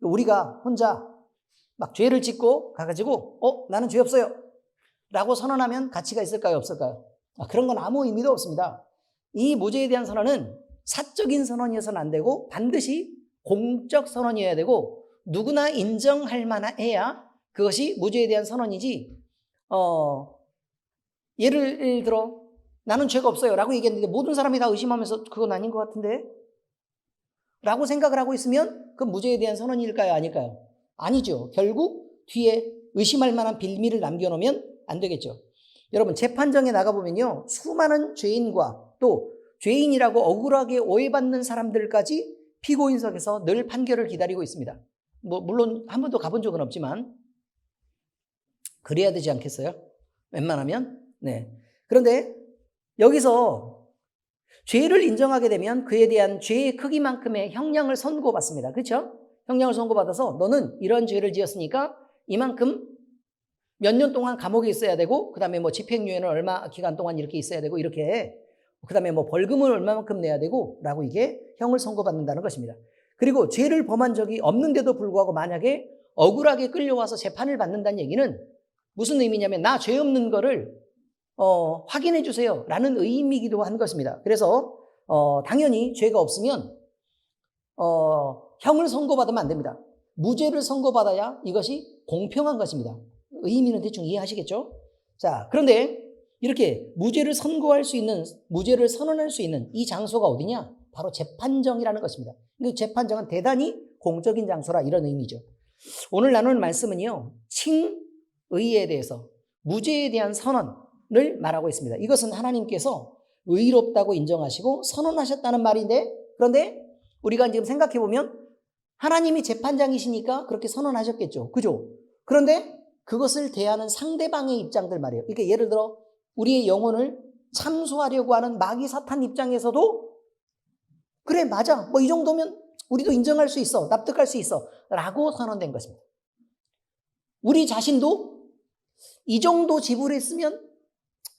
우리가 혼자 막 죄를 짓고 가가지고 나는 죄 없어요 라고 선언하면 가치가 있을까요, 없을까요? 그런 건 아무 의미도 없습니다. 이 무죄에 대한 선언은 사적인 선언이어서는 안 되고 반드시 공적 선언이어야 되고 누구나 인정할 만해야 그것이 무죄에 대한 선언이지. 예를 들어 나는 죄가 없어요 라고 얘기했는데 모든 사람이 다 의심하면서 그건 아닌 것 같은데 라고 생각을 하고 있으면 그건 무죄에 대한 선언일까요, 아닐까요? 아니죠. 결국 뒤에 의심할 만한 빌미를 남겨놓으면 안 되겠죠. 여러분, 재판정에 나가보면요, 수많은 죄인과 또 죄인이라고 억울하게 오해받는 사람들까지 피고인석에서 늘 판결을 기다리고 있습니다. 물론 한 번도 가본 적은 없지만 그래야 되지 않겠어요? 웬만하면. 네. 그런데 여기서 죄를 인정하게 되면 그에 대한 죄의 크기만큼의 형량을 선고받습니다. 그렇죠? 형량을 선고받아서 너는 이런 죄를 지었으니까 이만큼 몇 년 동안 감옥에 있어야 되고, 그 다음에 뭐 집행유예는 얼마 기간 동안 이렇게 있어야 되고, 이렇게, 그 다음에 뭐 벌금을 얼마만큼 내야 되고, 라고 이게 형을 선고받는다는 것입니다. 그리고 죄를 범한 적이 없는데도 불구하고 만약에 억울하게 끌려와서 재판을 받는다는 얘기는 무슨 의미냐면 나 죄 없는 거를 확인해 주세요 라는 의미이기도 한 것입니다. 그래서 당연히 죄가 없으면 형을 선고받으면 안 됩니다. 무죄를 선고받아야 이것이 공평한 것입니다. 의미는 대충 이해하시겠죠? 자, 그런데 이렇게 무죄를 선고할 수 있는, 무죄를 선언할 수 있는 이 장소가 어디냐? 바로 재판정이라는 것입니다. 그 재판정은 대단히 공적인 장소라 이런 의미죠. 오늘 나눌 말씀은요, 칭의에 대해서 무죄에 대한 선언을 말하고 있습니다. 이것은 하나님께서 의롭다고 인정하시고 선언하셨다는 말인데, 그런데 우리가 지금 생각해 보면 하나님이 재판장이시니까 그렇게 선언하셨겠죠. 그죠? 그런데 그것을 대하는 상대방의 입장들 말이에요. 그러니까 예를 들어 우리의 영혼을 참소하려고 하는 마귀 사탄 입장에서도 그래, 맞아, 뭐 이 정도면 우리도 인정할 수 있어, 납득할 수 있어 라고 선언된 것입니다. 우리 자신도 이 정도 지불했으면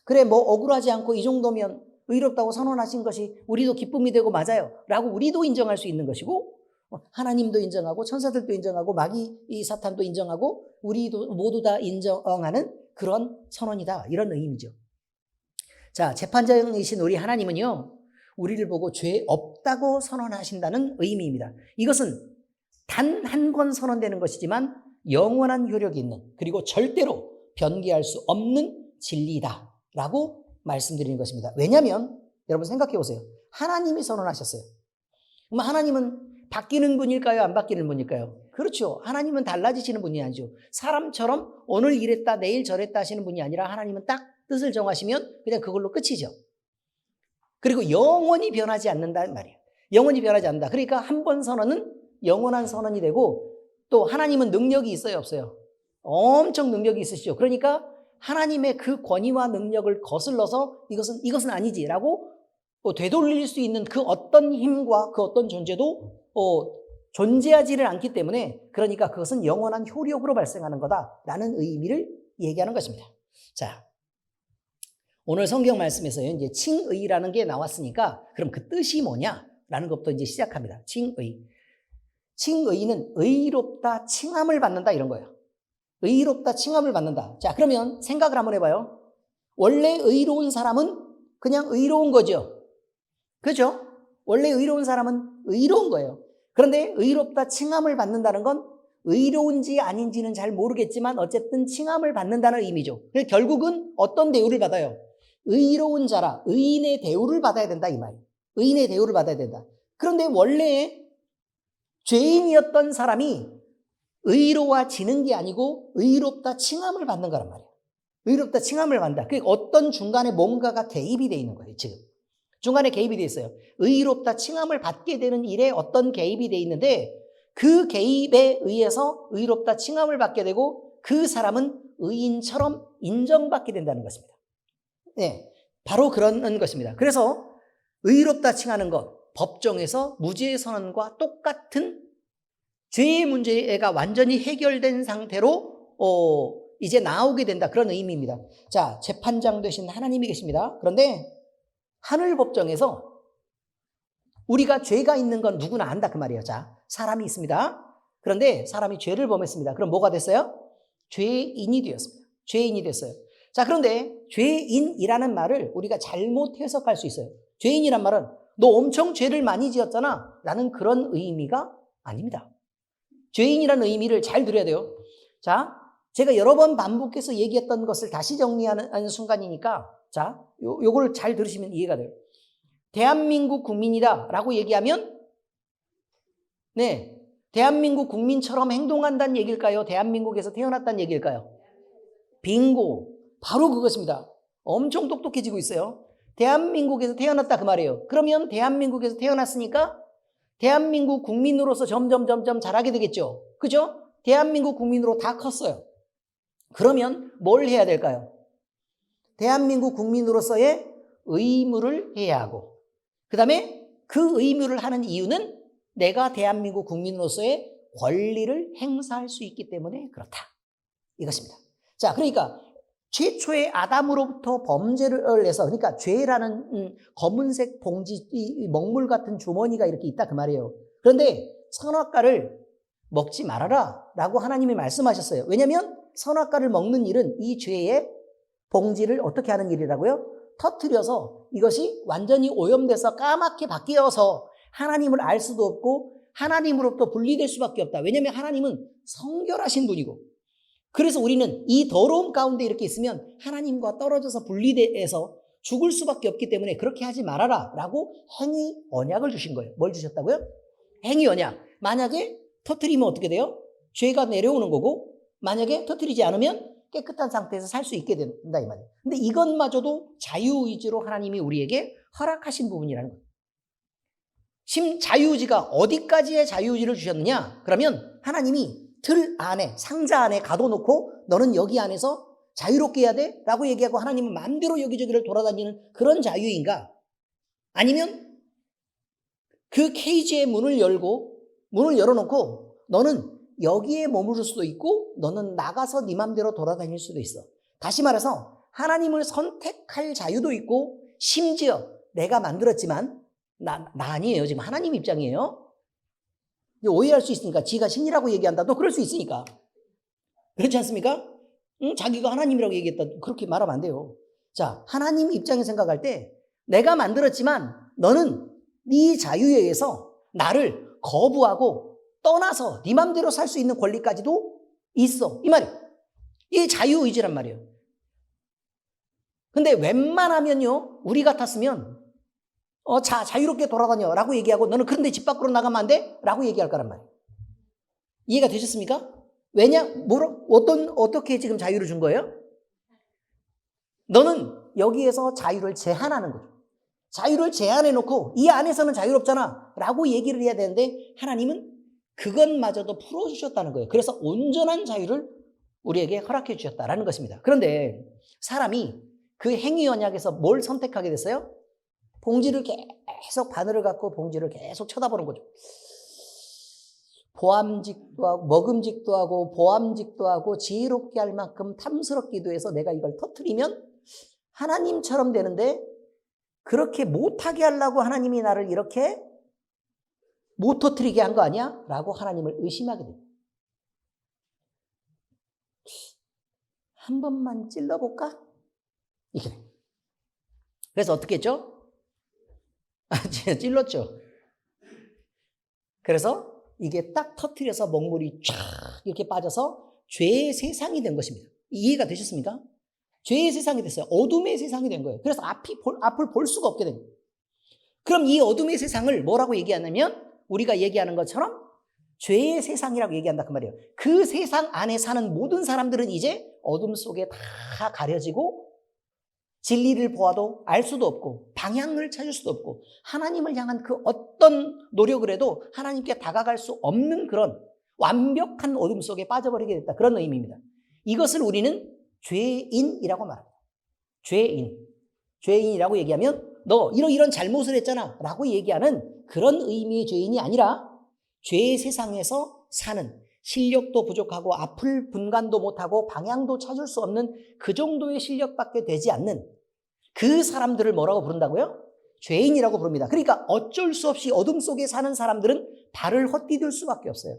그래, 뭐 억울하지 않고 이 정도면 의롭다고 선언하신 것이 우리도 기쁨이 되고 맞아요 라고 우리도 인정할 수 있는 것이고, 하나님도 인정하고 천사들도 인정하고 마귀 이 사탄도 인정하고 우리도 모두 다 인정하는 그런 선언이다, 이런 의미죠. 자, 재판장이신 우리 하나님은요, 우리를 보고 죄 없다고 선언하신다는 의미입니다. 이것은 단 한 번 선언되는 것이지만 영원한 효력이 있는, 그리고 절대로 변개할 수 없는 진리다 라고 말씀드리는 것입니다. 왜냐하면 여러분 생각해 보세요. 하나님이 선언하셨어요. 그럼 하나님은 바뀌는 분일까요, 안 바뀌는 분일까요? 그렇죠. 하나님은 달라지시는 분이 아니죠. 사람처럼 오늘 이랬다 내일 저랬다 하시는 분이 아니라 하나님은 딱 뜻을 정하시면 그냥 그걸로 끝이죠. 그리고 영원히 변하지 않는다는 말이에요. 영원히 변하지 않는다. 그러니까 한 번 선언은 영원한 선언이 되고, 또 하나님은 능력이 있어요, 없어요? 엄청 능력이 있으시죠. 그러니까 하나님의 그 권위와 능력을 거슬러서 이것은 아니지라고 되돌릴 수 있는 그 어떤 힘과 그 어떤 존재도 존재하지를 않기 때문에, 그러니까 그것은 영원한 효력으로 발생하는 거다라는 의미를 얘기하는 것입니다. 자, 오늘 성경 말씀에서요, 이제 칭의라는 게 나왔으니까 그럼 그 뜻이 뭐냐라는 것부터 이제 시작합니다. 칭의. 칭의는 의롭다, 칭함을 받는다 이런 거예요. 의롭다, 칭함을 받는다. 자, 그러면 생각을 한번 해봐요. 원래 의로운 사람은 그냥 의로운 거죠. 그렇죠? 원래 의로운 사람은 의로운 거예요. 그런데 의롭다, 칭함을 받는다는 건 의로운지 아닌지는 잘 모르겠지만 어쨌든 칭함을 받는다는 의미죠. 그래서 결국은 어떤 대우를 받아요? 의로운 자라, 의인의 대우를 받아야 된다 이 말이에요. 의인의 대우를 받아야 된다. 그런데 원래 죄인이었던 사람이 의로워지는 게 아니고 의롭다 칭함을 받는 거란 말이에요. 의롭다 칭함을 받는다. 그러니까 어떤 중간에 뭔가가 개입이 돼 있는 거예요. 지금 중간에 개입이 돼 있어요. 의롭다 칭함을 받게 되는 일에 어떤 개입이 돼 있는데, 그 개입에 의해서 의롭다 칭함을 받게 되고 그 사람은 의인처럼 인정받게 된다는 것입니다. 네, 바로 그런 것입니다. 그래서 의롭다 칭하는 것, 법정에서 무죄의 선언과 똑같은 죄의 문제가 완전히 해결된 상태로 이제 나오게 된다, 그런 의미입니다. 자, 재판장 되신 하나님이 계십니다. 그런데 하늘 법정에서 우리가 죄가 있는 건 누구나 안다 그 말이에요. 자, 사람이 있습니다. 그런데 사람이 죄를 범했습니다. 그럼 뭐가 됐어요? 죄인이 되었습니다. 죄인이 됐어요. 자, 그런데 죄인이라는 말을 우리가 잘못 해석할 수 있어요. 죄인이란 말은 너 엄청 죄를 많이 지었잖아 라는 그런 의미가 아닙니다. 죄인이라는 의미를 잘 들어야 돼요. 자, 제가 여러 번 반복해서 얘기했던 것을 다시 정리하는 순간이니까 자, 요걸 잘 들으시면 이해가 돼요. 대한민국 국민이다 라고 얘기하면 네, 대한민국 국민처럼 행동한다는 얘기일까요? 대한민국에서 태어났다는 얘기일까요? 빙고, 바로 그것입니다. 엄청 똑똑해지고 있어요. 대한민국에서 태어났다 그 말이에요. 그러면 대한민국에서 태어났으니까 대한민국 국민으로서 점점 자라게 되겠죠. 그죠? 대한민국 국민으로 다 컸어요. 그러면 뭘 해야 될까요? 대한민국 국민으로서의 의무를 해야 하고 그 다음에 그 의무를 하는 이유는 내가 대한민국 국민으로서의 권리를 행사할 수 있기 때문에 그렇다. 이것입니다. 자, 그러니까 최초의 아담으로부터 범죄를 해서 그러니까 죄라는 검은색 봉지, 이 먹물 같은 주머니가 이렇게 있다 그 말이에요. 그런데 선악과를 먹지 말아라 라고 하나님이 말씀하셨어요. 왜냐하면 선악과를 먹는 일은 이 죄의 봉지를 어떻게 하는 일이라고요? 터뜨려서 이것이 완전히 오염돼서 까맣게 바뀌어서 하나님을 알 수도 없고 하나님으로부터 분리될 수밖에 없다. 왜냐하면 하나님은 성결하신 분이고 그래서 우리는 이 더러움 가운데 이렇게 있으면 하나님과 떨어져서 분리돼서 죽을 수밖에 없기 때문에 그렇게 하지 말아라 라고 행위 언약을 주신 거예요. 뭘 주셨다고요? 행위 언약. 만약에 터뜨리면 어떻게 돼요? 죄가 내려오는 거고 만약에 터뜨리지 않으면 깨끗한 상태에서 살 수 있게 된다 이 말이에요. 근데 이것마저도 자유의지로 하나님이 우리에게 허락하신 부분이라는 거예요. 자유의지가 어디까지의 자유의지를 주셨느냐? 그러면 하나님이 틀 안에 상자 안에 가둬놓고 너는 여기 안에서 자유롭게 해야 돼? 라고 얘기하고 하나님은 마음대로 여기저기를 돌아다니는 그런 자유인가? 아니면 그 케이지의 문을 열어놓고 너는 여기에 머무를 수도 있고 너는 나가서 네 맘대로 돌아다닐 수도 있어. 다시 말해서 하나님을 선택할 자유도 있고 심지어 내가 만들었지만 나 아니에요. 지금 하나님 입장이에요. 오해할 수 있으니까 지가 신이라고 얘기한다. 또 그럴 수 있으니까. 그렇지 않습니까? 자기가 하나님이라고 얘기했다. 그렇게 말하면 안 돼요. 자, 하나님 입장에 생각할 때 내가 만들었지만 너는 네 자유에 의해서 나를 거부하고 떠나서 네 맘대로 살 수 있는 권리까지도 있어. 이 말이에요. 이 자유의지란 말이에요. 근데 웬만하면요, 우리 같았으면 자유롭게 돌아다녀 라고 얘기하고 너는 그런데 집 밖으로 나가면 안 돼? 라고 얘기할 거란 말이에요. 이해가 되셨습니까? 왜냐? 어떻게 지금 자유를 준 거예요? 너는 여기에서 자유를 제한하는 거죠. 자유를 제한해놓고 이 안에서는 자유롭잖아 라고 얘기를 해야 되는데 하나님은 그것마저도 풀어주셨다는 거예요. 그래서 온전한 자유를 우리에게 허락해 주셨다라는 것입니다. 그런데 사람이 그 행위 언약에서 뭘 선택하게 됐어요? 봉지를 계속 바늘을 갖고 봉지를 계속 쳐다보는 거죠. 보암직도 하고 먹음직도 하고 보암직도 하고 지혜롭게 할 만큼 탐스럽기도 해서 내가 이걸 터뜨리면 하나님처럼 되는데 그렇게 못하게 하려고 하나님이 나를 이렇게 못 터뜨리게 한 거 아니야? 라고 하나님을 의심하게 됩니다. 한 번만 찔러볼까? 이게. 그래서 어떻게 했죠? 찔렀죠. 그래서 이게 딱 터뜨려서 먹물이 쫙 이렇게 빠져서 죄의 세상이 된 것입니다. 이해가 되셨습니까? 죄의 세상이 됐어요. 어둠의 세상이 된 거예요. 그래서 앞을 볼 수가 없게 된 거예요. 그럼 이 어둠의 세상을 뭐라고 얘기하냐면 우리가 얘기하는 것처럼 죄의 세상이라고 얘기한다 그 말이에요. 그 세상 안에 사는 모든 사람들은 이제 어둠 속에 다 가려지고 진리를 보아도 알 수도 없고 방향을 찾을 수도 없고 하나님을 향한 그 어떤 노력을 해도 하나님께 다가갈 수 없는 그런 완벽한 어둠 속에 빠져버리게 됐다. 그런 의미입니다. 이것을 우리는 죄인이라고 말합니다. 죄인이라고 얘기하면 너 이런 잘못을 했잖아 라고 얘기하는 그런 의미의 죄인이 아니라 죄의 세상에서 사는 실력도 부족하고 앞을 분간도 못하고 방향도 찾을 수 없는 그 정도의 실력밖에 되지 않는 그 사람들을 뭐라고 부른다고요? 죄인이라고 부릅니다. 그러니까 어쩔 수 없이 어둠 속에 사는 사람들은 발을 헛디딜 수밖에 없어요.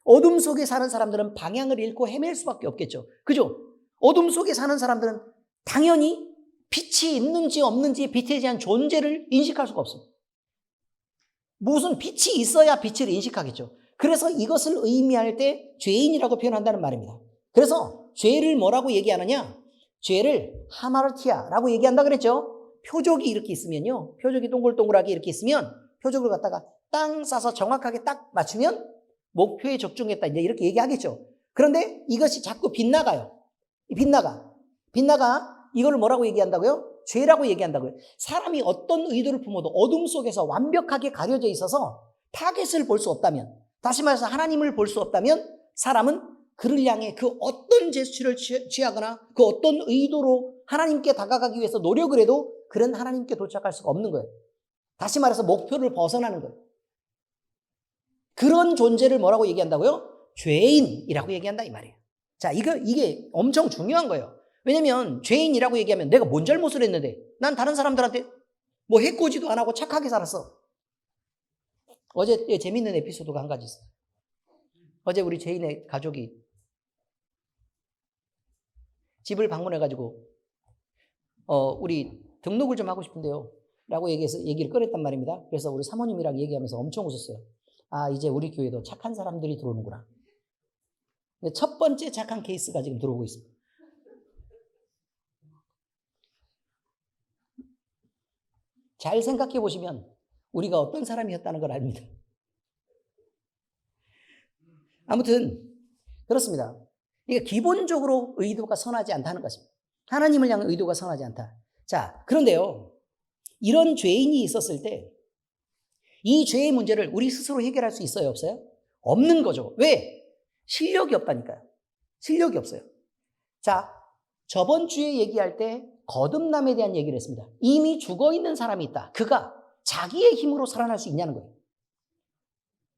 어둠 속에 사는 사람들은 방향을 잃고 헤맬 수밖에 없겠죠. 그죠? 어둠 속에 사는 사람들은 당연히 빛이 있는지 없는지 빛에 대한 존재를 인식할 수가 없습니다. 무슨 빛이 있어야 빛을 인식하겠죠. 그래서 이것을 의미할 때 죄인이라고 표현한다는 말입니다. 그래서 죄를 뭐라고 얘기하느냐? 죄를 하마르티아라고 얘기한다 그랬죠. 표적이 이렇게 있으면요. 표적이 동글동글하게 이렇게 있으면 표적을 갖다가 땅 싸서 정확하게 딱 맞추면 목표에 적중했다. 이제 이렇게 얘기하겠죠. 그런데 이것이 자꾸 빗나가요. 빗나가 이걸 뭐라고 얘기한다고요? 죄라고 얘기한다고요. 사람이 어떤 의도를 품어도 어둠 속에서 완벽하게 가려져 있어서 타겟을 볼 수 없다면, 다시 말해서 하나님을 볼 수 없다면 사람은 그를 향해 그 어떤 제스처를 취하거나 그 어떤 의도로 하나님께 다가가기 위해서 노력을 해도 그런 하나님께 도착할 수가 없는 거예요. 다시 말해서 목표를 벗어나는 거예요. 그런 존재를 뭐라고 얘기한다고요? 죄인이라고 얘기한다 이 말이에요. 자, 이게 엄청 중요한 거예요. 왜냐면 죄인이라고 얘기하면 내가 뭔 잘못을 했는데 난 다른 사람들한테 뭐 해코지도 안 하고 착하게 살았어. 어제 재밌는 에피소드가 한 가지 있어요. 어제 우리 죄인의 가족이 집을 방문해가지고 우리 등록을 좀 하고 싶은데요 라고 얘기를 꺼냈단 말입니다. 그래서 우리 사모님이랑 얘기하면서 엄청 웃었어요. 아, 이제 우리 교회도 착한 사람들이 들어오는구나. 첫 번째 착한 케이스가 지금 들어오고 있습니다. 잘 생각해 보시면 우리가 어떤 사람이었다는 걸 압니다. 아무튼 그렇습니다. 이게 기본적으로 의도가 선하지 않다는 것입니다. 하나님을 향한 의도가 선하지 않다. 자, 그런데요. 이런 죄인이 있었을 때 이 죄의 문제를 우리 스스로 해결할 수 있어요, 없어요? 없는 거죠. 왜? 실력이 없다니까요. 실력이 없어요. 자, 저번 주에 얘기할 때 거듭남에 대한 얘기를 했습니다. 이미 죽어있는 사람이 있다. 그가 자기의 힘으로 살아날 수 있냐는 거예요.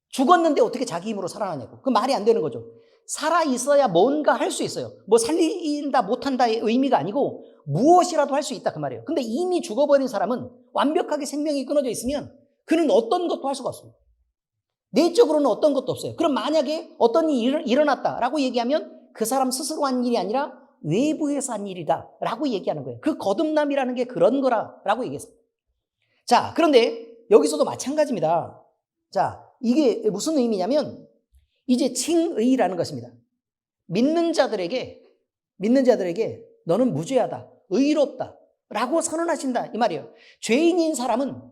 죽었는데 어떻게 자기 힘으로 살아나냐고. 그 말이 안 되는 거죠. 살아있어야 뭔가 할 수 있어요. 뭐 살린다 못한다의 의미가 아니고 무엇이라도 할 수 있다 그 말이에요. 근데 이미 죽어버린 사람은 완벽하게 생명이 끊어져 있으면 그는 어떤 것도 할 수가 없습니다. 내적으로는 어떤 것도 없어요. 그럼 만약에 어떤 일이 일어났다라고 얘기하면 그 사람 스스로 한 일이 아니라 외부에서 한 일이다 라고 얘기하는 거예요. 그 거듭남이라는 게 그런 거라고 얘기했습니다. 자, 그런데 여기서도 마찬가지입니다. 자, 이게 무슨 의미냐면 이제 칭의라는 것입니다. 믿는 자들에게 너는 무죄하다, 의롭다 라고 선언하신다 이 말이에요. 죄인인 사람은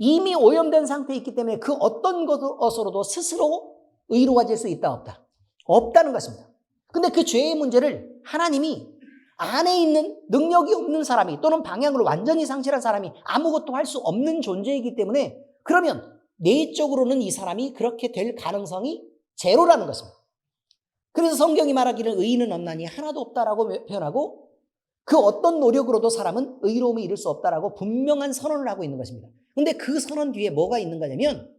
이미 오염된 상태에 있기 때문에 그 어떤 것으로도 스스로 의로워질 수 있다 없다? 없다는 것입니다. 근데 그 죄의 문제를 하나님이 안에 있는 능력이 없는 사람이 또는 방향을 완전히 상실한 사람이 아무것도 할 수 없는 존재이기 때문에 그러면 내적으로는 이 사람이 그렇게 될 가능성이 제로라는 것입니다. 그래서 성경이 말하기를 의인은 없나니 하나도 없다라고 표현하고 그 어떤 노력으로도 사람은 의로움에 이를 수 없다라고 분명한 선언을 하고 있는 것입니다. 근데 그 선언 뒤에 뭐가 있는 거냐면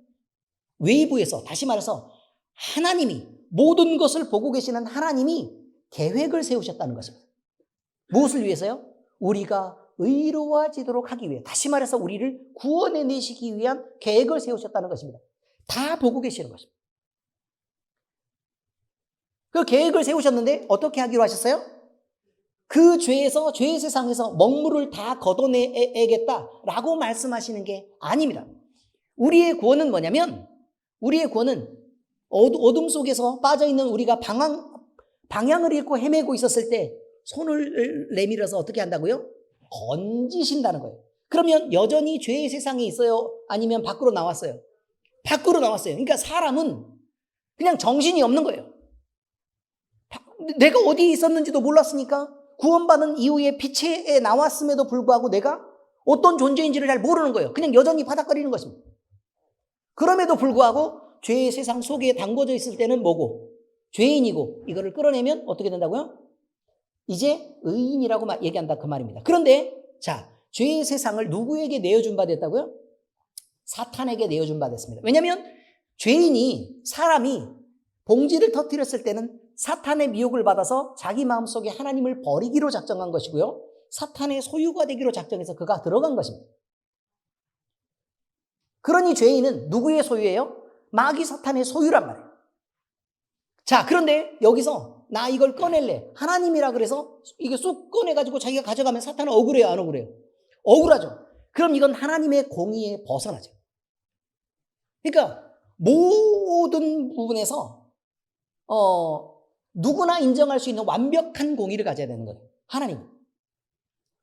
외부에서 다시 말해서 하나님이 모든 것을 보고 계시는 하나님이 계획을 세우셨다는 것입니다. 무엇을 위해서요? 우리가 의로워지도록 하기 위해 다시 말해서 우리를 구원해내시기 위한 계획을 세우셨다는 것입니다. 다 보고 계시는 것입니다. 그 계획을 세우셨는데 어떻게 하기로 하셨어요? 그 죄의 세상에서 먹물을 다 걷어내야겠다라고 말씀하시는 게 아닙니다. 우리의 구원은 뭐냐면 우리의 구원은 어둠 속에서 빠져있는 우리가 방향을 잃고 헤매고 있었을 때 손을 내밀어서 어떻게 한다고요? 건지신다는 거예요. 그러면 여전히 죄의 세상에 있어요? 아니면 밖으로 나왔어요? 밖으로 나왔어요. 그러니까 사람은 그냥 정신이 없는 거예요. 내가 어디에 있었는지도 몰랐으니까 구원받은 이후에 빛에 나왔음에도 불구하고 내가 어떤 존재인지를 잘 모르는 거예요. 그냥 여전히 바닥거리는 것입니다. 그럼에도 불구하고 죄의 세상 속에 담궈져 있을 때는 뭐고? 죄인이고 이거를 끌어내면 어떻게 된다고요? 이제 의인이라고 얘기한다 그 말입니다. 그런데 자, 죄의 세상을 누구에게 내어준 바 됐다고요? 사탄에게 내어준 바 됐습니다. 왜냐하면 사람이 봉지를 터뜨렸을 때는 사탄의 미혹을 받아서 자기 마음속에 하나님을 버리기로 작정한 것이고요. 사탄의 소유가 되기로 작정해서 그가 들어간 것입니다. 그러니 죄인은 누구의 소유예요? 마귀 사탄의 소유란 말이에요. 자, 그런데 여기서 나 이걸 꺼낼래. 하나님이라 그래서 이게 쏙 꺼내가지고 자기가 가져가면 사탄은 억울해요, 안 억울해요? 억울하죠. 그럼 이건 하나님의 공의에 벗어나죠. 그러니까 모든 부분에서 누구나 인정할 수 있는 완벽한 공의를 가져야 되는 거예요. 하나님.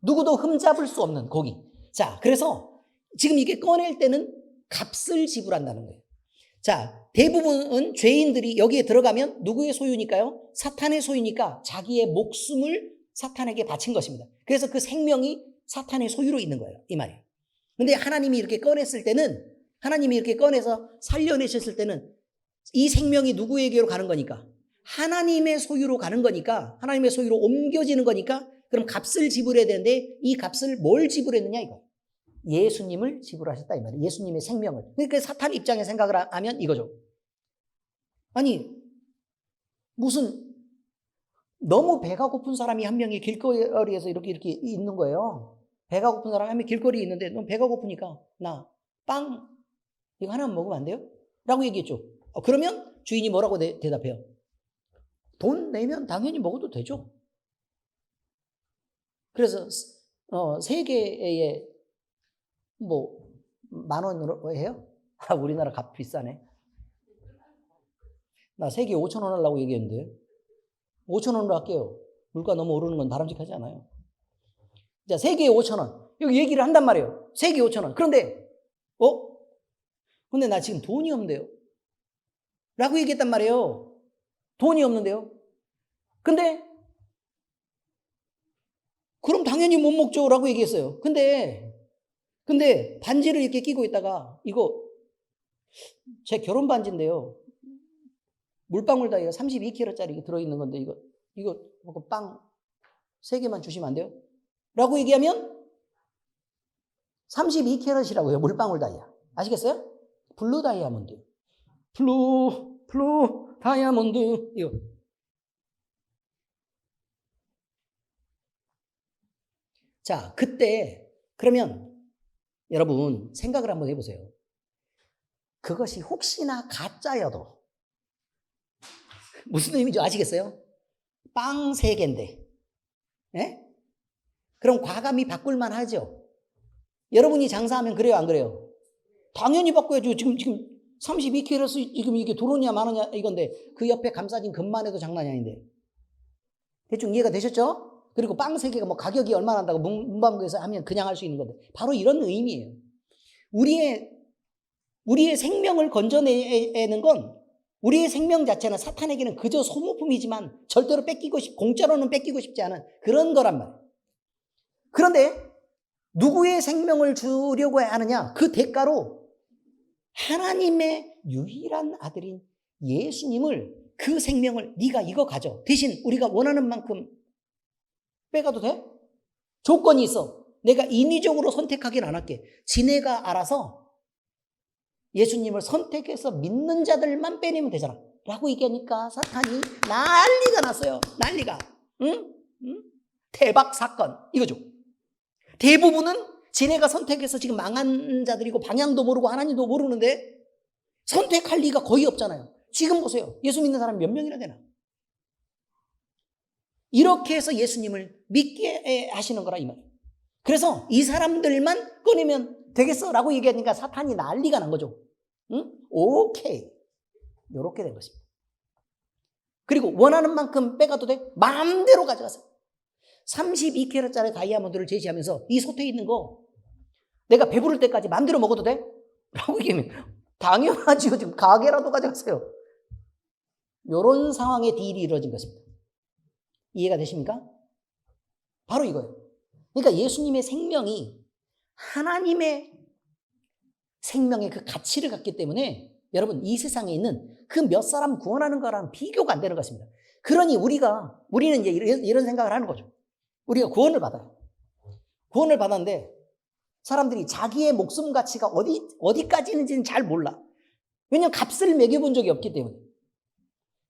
누구도 흠잡을 수 없는 공의. 자, 그래서 지금 이게 꺼낼 때는 값을 지불한다는 거예요. 자, 대부분은 죄인들이 여기에 들어가면 누구의 소유니까요? 사탄의 소유니까 자기의 목숨을 사탄에게 바친 것입니다. 그래서 그 생명이 사탄의 소유로 있는 거예요. 이 말이에요. 근데 하나님이 이렇게 꺼냈을 때는, 하나님이 이렇게 꺼내서 살려내셨을 때는 이 생명이 누구에게로 가는 거니까? 하나님의 소유로 가는 거니까, 하나님의 소유로 옮겨지는 거니까, 그럼 값을 지불해야 되는데 이 값을 뭘 지불했느냐 이거. 예수님을 지불하셨다 이 말이에요. 예수님의 생명을. 그러니까 사탄 입장에 생각을 하면 이거죠. 아니 무슨 너무 배가 고픈 사람이 한 명이 길거리에서 이렇게 있는 거예요. 배가 고픈 사람이 한 명이 길거리에 있는데 넌 배가 고프니까 나 빵 이거 하나만 먹으면 안 돼요? 라고 얘기했죠. 그러면 주인이 뭐라고 대답해요? 돈 내면 당연히 먹어도 되죠. 그래서 세 개에 뭐 10,000원으로 해요? 우리나라 값 비싸네. 나 세 개에 5,000원 하려고 얘기했는데 5,000원으로 할게요. 물가 너무 오르는 건 바람직하지 않아요. 자, 세 개에 5,000원. 여기 얘기를 한단 말이에요. 세 개에 5,000원. 그런데 근데 나 지금 돈이 없는데요. 라고 얘기했단 말이에요. 돈이 없는데요. 근데 그럼 당연히 못 먹죠. 라고 얘기했어요. 근데 반지를 이렇게 끼고 있다가 이거 제 결혼 반지인데요. 물방울 다이아 32K짜리 들어있는 건데 이거 빵 3개만 주시면 안 돼요? 라고 얘기하면 32K이라고요. 물방울 다이아. 아시겠어요? 블루 다이아몬드. 블루 다이아몬드. 이거. 자, 그때 그러면 여러분 생각을 한번 해보세요. 그것이 혹시나 가짜여도 무슨 의미인지 아시겠어요? 빵 3개인데 예? 그럼 과감히 바꿀만 하죠. 여러분이 장사하면 그래요 안 그래요? 당연히 바꿔야죠. 지금 32K라서 지금 이게 들어오냐 마느냐 이건데 그 옆에 감싸진 금만 해도 장난이 아닌데. 대충 이해가 되셨죠? 그리고 빵 3개가 뭐 가격이 얼마나 한다고 문방구에서 하면 그냥 할 수 있는 건데 바로 이런 의미예요. 우리의 생명을 건져내는 건 우리의 생명 자체는 사탄에게는 그저 소모품이지만 절대로 공짜로는 뺏기고 싶지 않은 그런 거란 말이에요. 그런데 누구의 생명을 주려고 하느냐? 그 대가로 하나님의 유일한 아들인 예수님을 그 생명을 네가 이거 가져. 대신 우리가 원하는 만큼 빼가도 돼? 조건이 있어. 내가 인위적으로 선택하긴 안 할게. 지네가 알아서 예수님을 선택해서 믿는 자들만 빼내면 되잖아. 라고 얘기하니까 사탄이 난리가 났어요. 난리가. 응? 대박 사건. 이거죠. 대부분은 지네가 선택해서 지금 망한 자들이고 방향도 모르고 하나님도 모르는데 선택할 리가 거의 없잖아요. 지금 보세요. 예수 믿는 사람이 몇 명이나 되나? 이렇게 해서 예수님을 믿게 하시는 거라 이 말이에요. 그래서 이 사람들만 꺼내면 되겠어? 라고 얘기하니까 사탄이 난리가 난 거죠. 응? 오케이. 요렇게 된 것입니다. 그리고 원하는 만큼 빼가도 돼? 마음대로 가져가세요. 32K짜리 다이아몬드를 제시하면서 이 솥에 있는 거 내가 배부를 때까지 마음대로 먹어도 돼? 라고 얘기하면 당연하죠. 지금 가게라도 가져가세요. 요런 상황의 딜이 이루어진 것입니다. 이해가 되십니까? 바로 이거예요. 그러니까 예수님의 생명이 하나님의 생명의 그 가치를 갖기 때문에 여러분 이 세상에 있는 그 몇 사람 구원하는 거랑 비교가 안 되는 것입니다. 그러니 우리는 이제 이런 생각을 하는 거죠. 우리가 구원을 받아요. 구원을 받았는데 사람들이 자기의 목숨 가치가 어디까지 있는지는 잘 몰라. 왜냐하면 값을 매겨본 적이 없기 때문에.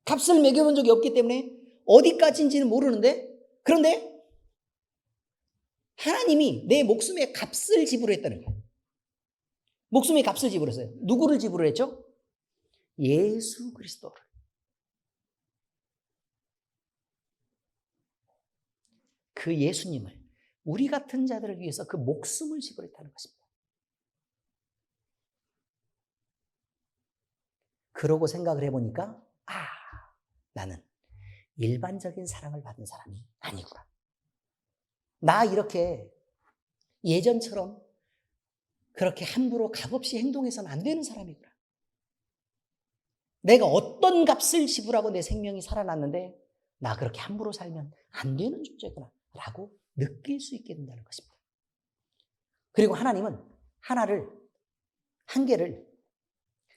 값을 매겨본 적이 없기 때문에 어디까지인지는 모르는데 그런데 하나님이 내 목숨의 값을 지불했다는 거예요. 목숨의 값을 지불했어요. 누구를 지불했죠? 예수 그리스도를. 그 예수님을 우리 같은 자들을 위해서 그 목숨을 지불했다는 것입니다. 그러고 생각을 해보니까 나는 일반적인 사랑을 받은 사람이 아니구나. 나 이렇게 예전처럼 그렇게 함부로 값없이 행동해서는 안 되는 사람이구나. 내가 어떤 값을 지불하고 내 생명이 살아났는데 나 그렇게 함부로 살면 안 되는 존재구나 라고 느낄 수 있게 된다는 것입니다. 그리고 하나님은 한 개를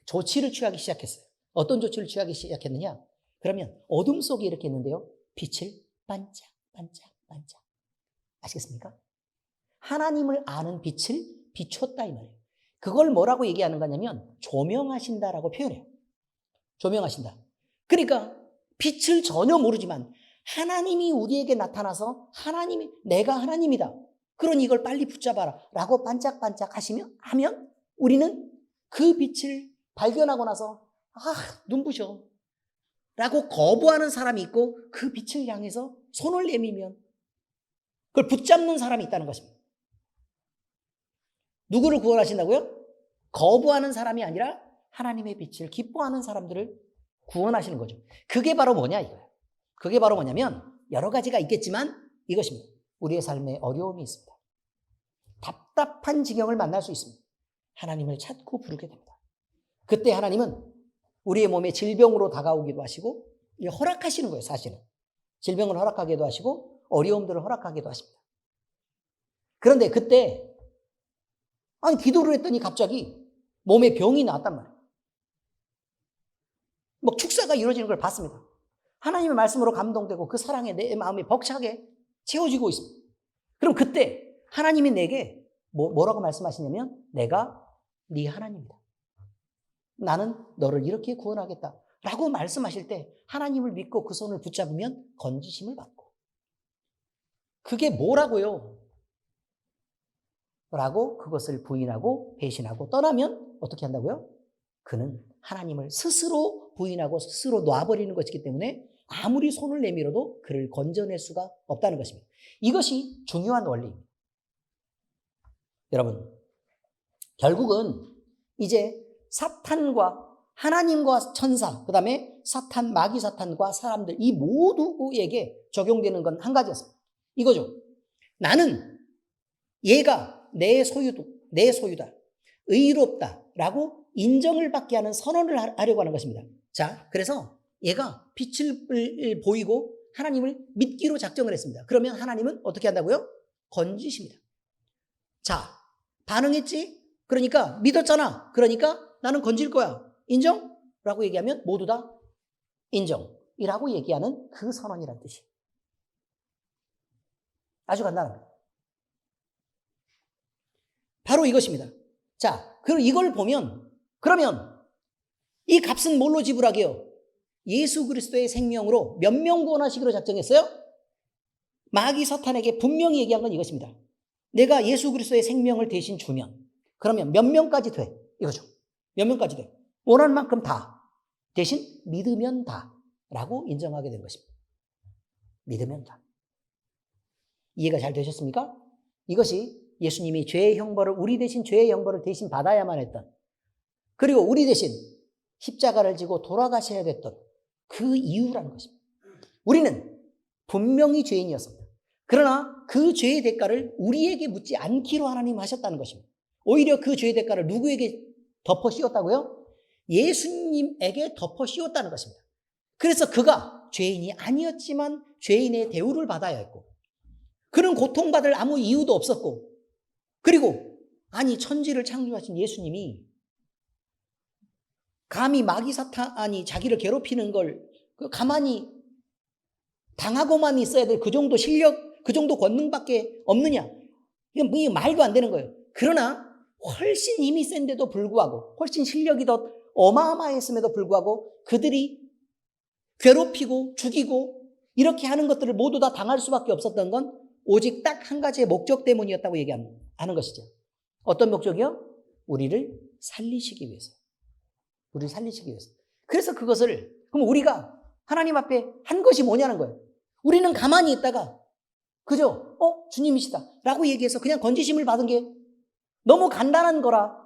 조치를 취하기 시작했어요. 어떤 조치를 취하기 시작했느냐? 그러면 어둠 속에 이렇게 있는데요. 빛을 반짝반짝반짝. 아시겠습니까? 하나님을 아는 빛을 비췄다 이 말이에요. 그걸 뭐라고 얘기하는 거냐면 조명하신다라고 표현해요. 조명하신다. 그러니까 빛을 전혀 모르지만 하나님이 우리에게 나타나서 내가 하나님이다. 그러니 이걸 빨리 붙잡아라 라고 반짝반짝 하면 우리는 그 빛을 발견하고 나서 눈부셔 라고 거부하는 사람이 있고 그 빛을 향해서 손을 내밀면 그걸 붙잡는 사람이 있다는 것입니다. 누구를 구원하신다고요? 거부하는 사람이 아니라 하나님의 빛을 기뻐하는 사람들을 구원하시는 거죠. 그게 바로 뭐냐 이거예요. 그게 바로 뭐냐면 여러 가지가 있겠지만 이것입니다. 우리의 삶에 어려움이 있습니다. 답답한 지경을 만날 수 있습니다. 하나님을 찾고 부르게 됩니다. 그때 하나님은 우리의 몸에 질병으로 다가오기도 하시고 허락하시는 거예요. 사실은 질병을 허락하기도 하시고 어려움들을 허락하기도 하십니다. 그런데 그때 기도를 했더니 갑자기 몸에 병이 나왔단 말이에요. 막 축사가 이루어지는 걸 봤습니다. 하나님의 말씀으로 감동되고 그 사랑에 내 마음이 벅차게 채워지고 있습니다. 그럼 그때 하나님이 내게 뭐라고 말씀하시냐면 내가 네 하나님이다. 나는 너를 이렇게 구원하겠다 라고 말씀하실 때 하나님을 믿고 그 손을 붙잡으면 건지심을 받고 그게 뭐라고요? 라고 그것을 부인하고 배신하고 떠나면 어떻게 한다고요? 그는 하나님을 스스로 부인하고 스스로 놔버리는 것이기 때문에 아무리 손을 내밀어도 그를 건져낼 수가 없다는 것입니다. 이것이 중요한 원리입니다. 여러분, 결국은 이제 사탄과 하나님과 천사, 그 다음에 사탄, 마귀 사탄과 사람들 이 모두에게 적용되는 건 한 가지였습니다. 이거죠. 나는 얘가 내 소유다, 의롭다라고 인정을 받게 하는 선언을 하려고 하는 것입니다. 자, 그래서 얘가 빛을 보이고 하나님을 믿기로 작정을 했습니다. 그러면 하나님은 어떻게 한다고요? 건지십니다. 자, 반응했지? 그러니까 믿었잖아. 그러니까 나는 건질 거야. 인정? 라고 얘기하면 모두 다 인정이라고 얘기하는 그 선언이란 뜻이에요. 아주 간단합니다. 바로 이것입니다. 자, 그럼 이걸 보면 그러면 이 값은 뭘로 지불하게요? 예수 그리스도의 생명으로 몇 명 구원하시기로 작정했어요? 마귀 사탄에게 분명히 얘기한 건 이것입니다. 내가 예수 그리스도의 생명을 대신 주면 그러면 몇 명까지 돼? 이거죠. 몇 명까지 돼? 원하는 만큼 다. 대신 믿으면 다. 라고 인정하게 된 것입니다. 믿으면 다. 이해가 잘 되셨습니까? 이것이 예수님이 죄의 형벌을 우리 대신 죄의 형벌을 대신 받아야만 했던 그리고 우리 대신 십자가를 지고 돌아가셔야 됐던 그 이유라는 것입니다. 우리는 분명히 죄인이었습니다. 그러나 그 죄의 대가를 우리에게 묻지 않기로 하나님 하셨다는 것입니다. 오히려 그 죄의 대가를 누구에게 덮어 씌웠다고요? 예수님에게 덮어 씌웠다는 것입니다. 그래서 그가 죄인이 아니었지만 죄인의 대우를 받아야 했고 그는 고통받을 아무 이유도 없었고 그리고 천지를 창조하신 예수님이 감히 마귀 사탄이 자기를 괴롭히는 걸 가만히 당하고만 있어야 될 그 정도 실력, 그 정도 권능밖에 없느냐? 이건 말도 안 되는 거예요. 그러나 훨씬 힘이 센데도 불구하고 훨씬 실력이 더 어마어마했음에도 불구하고 그들이 괴롭히고 죽이고 이렇게 하는 것들을 모두 다 당할 수밖에 없었던 건 오직 딱 한 가지의 목적 때문이었다고 얘기하는 것이죠. 어떤 목적이요? 우리를 살리시기 위해서. 우리를 살리시기 위해서. 그래서 그것을 그럼 우리가 하나님 앞에 한 것이 뭐냐는 거예요. 우리는 가만히 있다가 그죠? 주님이시다 라고 얘기해서 그냥 건지심을 받은 게 너무 간단한 거라,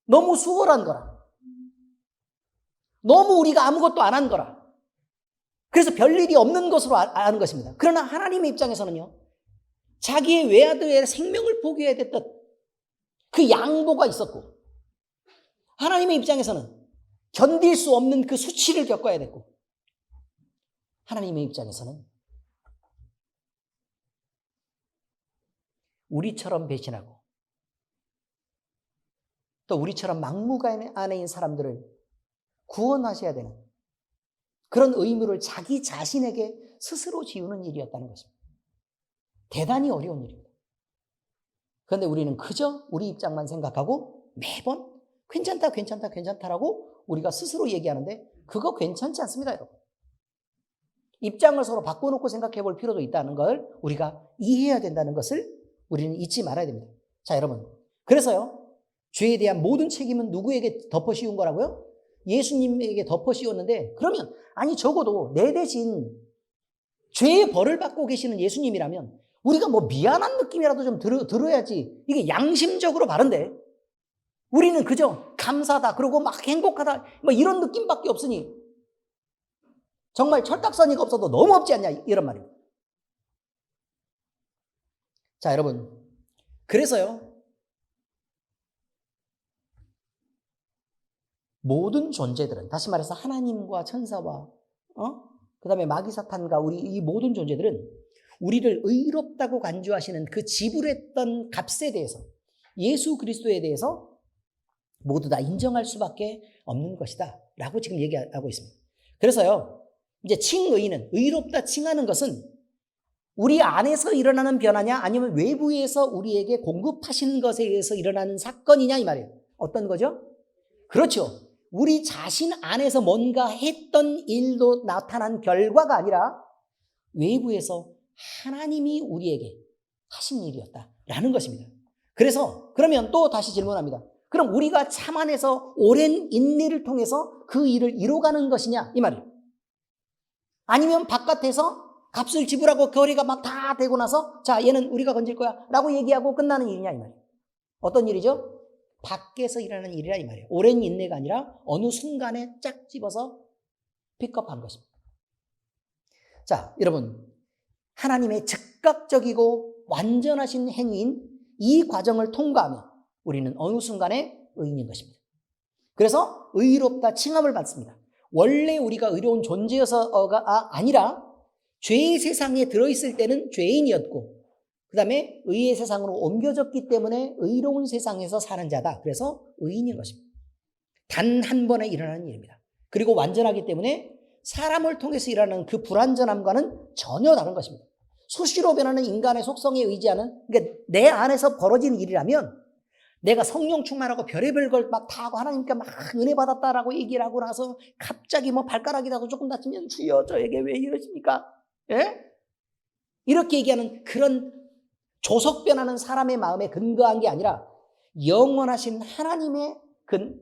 너무 수월한 거라, 너무 우리가 아무것도 안 한 거라. 그래서 별일이 없는 것으로 아는 것입니다. 그러나 하나님의 입장에서는요, 자기의 외아들의 생명을 포기해야 됐던 그 양보가 있었고, 하나님의 입장에서는 견딜 수 없는 그 수치를 겪어야 됐고, 하나님의 입장에서는 우리처럼 배신하고 또 우리처럼 막무가내 안에 있는 사람들을 구원하셔야 되는 그런 의무를 자기 자신에게 스스로 지우는 일이었다는 것입니다. 대단히 어려운 일입니다. 그런데 우리는 그저 우리 입장만 생각하고 매번 괜찮다라고 우리가 스스로 얘기하는데 그거 괜찮지 않습니다, 여러분. 입장을 서로 바꿔놓고 생각해 볼 필요도 있다는 걸 우리가 이해해야 된다는 것을 우리는 잊지 말아야 됩니다. 자, 여러분. 그래서요, 죄에 대한 모든 책임은 누구에게 덮어 씌운 거라고요? 예수님에게 덮어 씌웠는데, 그러면 아니 적어도 내 대신 죄의 벌을 받고 계시는 예수님이라면 우리가 뭐 미안한 느낌이라도 좀 들어야지. 이게 양심적으로 바른데 우리는 그저 감사하다, 그러고 막 행복하다, 뭐 이런 느낌밖에 없으니 정말 철딱서니가 없어도 너무 없지 않냐, 이런 말입니다. 자, 여러분. 그래서요, 모든 존재들은, 다시 말해서 하나님과 천사와 그 다음에 마귀 사탄과 우리 이 모든 존재들은 우리를 의롭다고 간주하시는 그 지불했던 값에 대해서, 예수 그리스도에 대해서 모두 다 인정할 수밖에 없는 것이다 라고 지금 얘기하고 있습니다. 그래서요, 이제 칭의는, 의롭다 칭하는 것은 우리 안에서 일어나는 변화냐 아니면 외부에서 우리에게 공급하신 것에 의해서 일어나는 사건이냐, 이 말이에요. 어떤 거죠? 그렇죠. 우리 자신 안에서 뭔가 했던 일로 나타난 결과가 아니라 외부에서 하나님이 우리에게 하신 일이었다라는 것입니다. 그래서 그러면 또 다시 질문합니다. 그럼 우리가 참 안에서 오랜 인내를 통해서 그 일을 이뤄가는 것이냐, 이 말이에요. 아니면 바깥에서 값을 지불하고 거리가 막 다 되고 나서 자, 얘는 우리가 건질 거야 라고 얘기하고 끝나는 일이냐, 이 말이에요. 어떤 일이죠? 밖에서 일어나는 일이라, 이 말이에요. 오랜 인내가 아니라 어느 순간에 쫙 집어서 픽업하는 것입니다. 자, 여러분, 하나님의 즉각적이고 완전하신 행위인 이 과정을 통과하면 우리는 어느 순간에 의인인 것입니다. 그래서 의롭다 칭함을 받습니다. 원래 우리가 의로운 존재여서가 아니라 죄의 세상에 들어있을 때는 죄인이었고 그 다음에 의의 세상으로 옮겨졌기 때문에 의로운 세상에서 사는 자다. 그래서 의인인 것입니다. 단 한 번에 일어나는 일입니다. 그리고 완전하기 때문에 사람을 통해서 일어나는 그 불완전함과는 전혀 다른 것입니다. 수시로 변하는 인간의 속성에 의지하는, 그러니까 내 안에서 벌어지는 일이라면 내가 성령 충만하고 별의별 걸 막 다 하고 하나님께 막 은혜 받았다라고 얘기를 하고 나서 갑자기 뭐 발가락이라도 조금 다치면 주여 저에게 왜 이러십니까? 예? 이렇게 얘기하는 그런 조석변하는 사람의 마음에 근거한 게 아니라 영원하신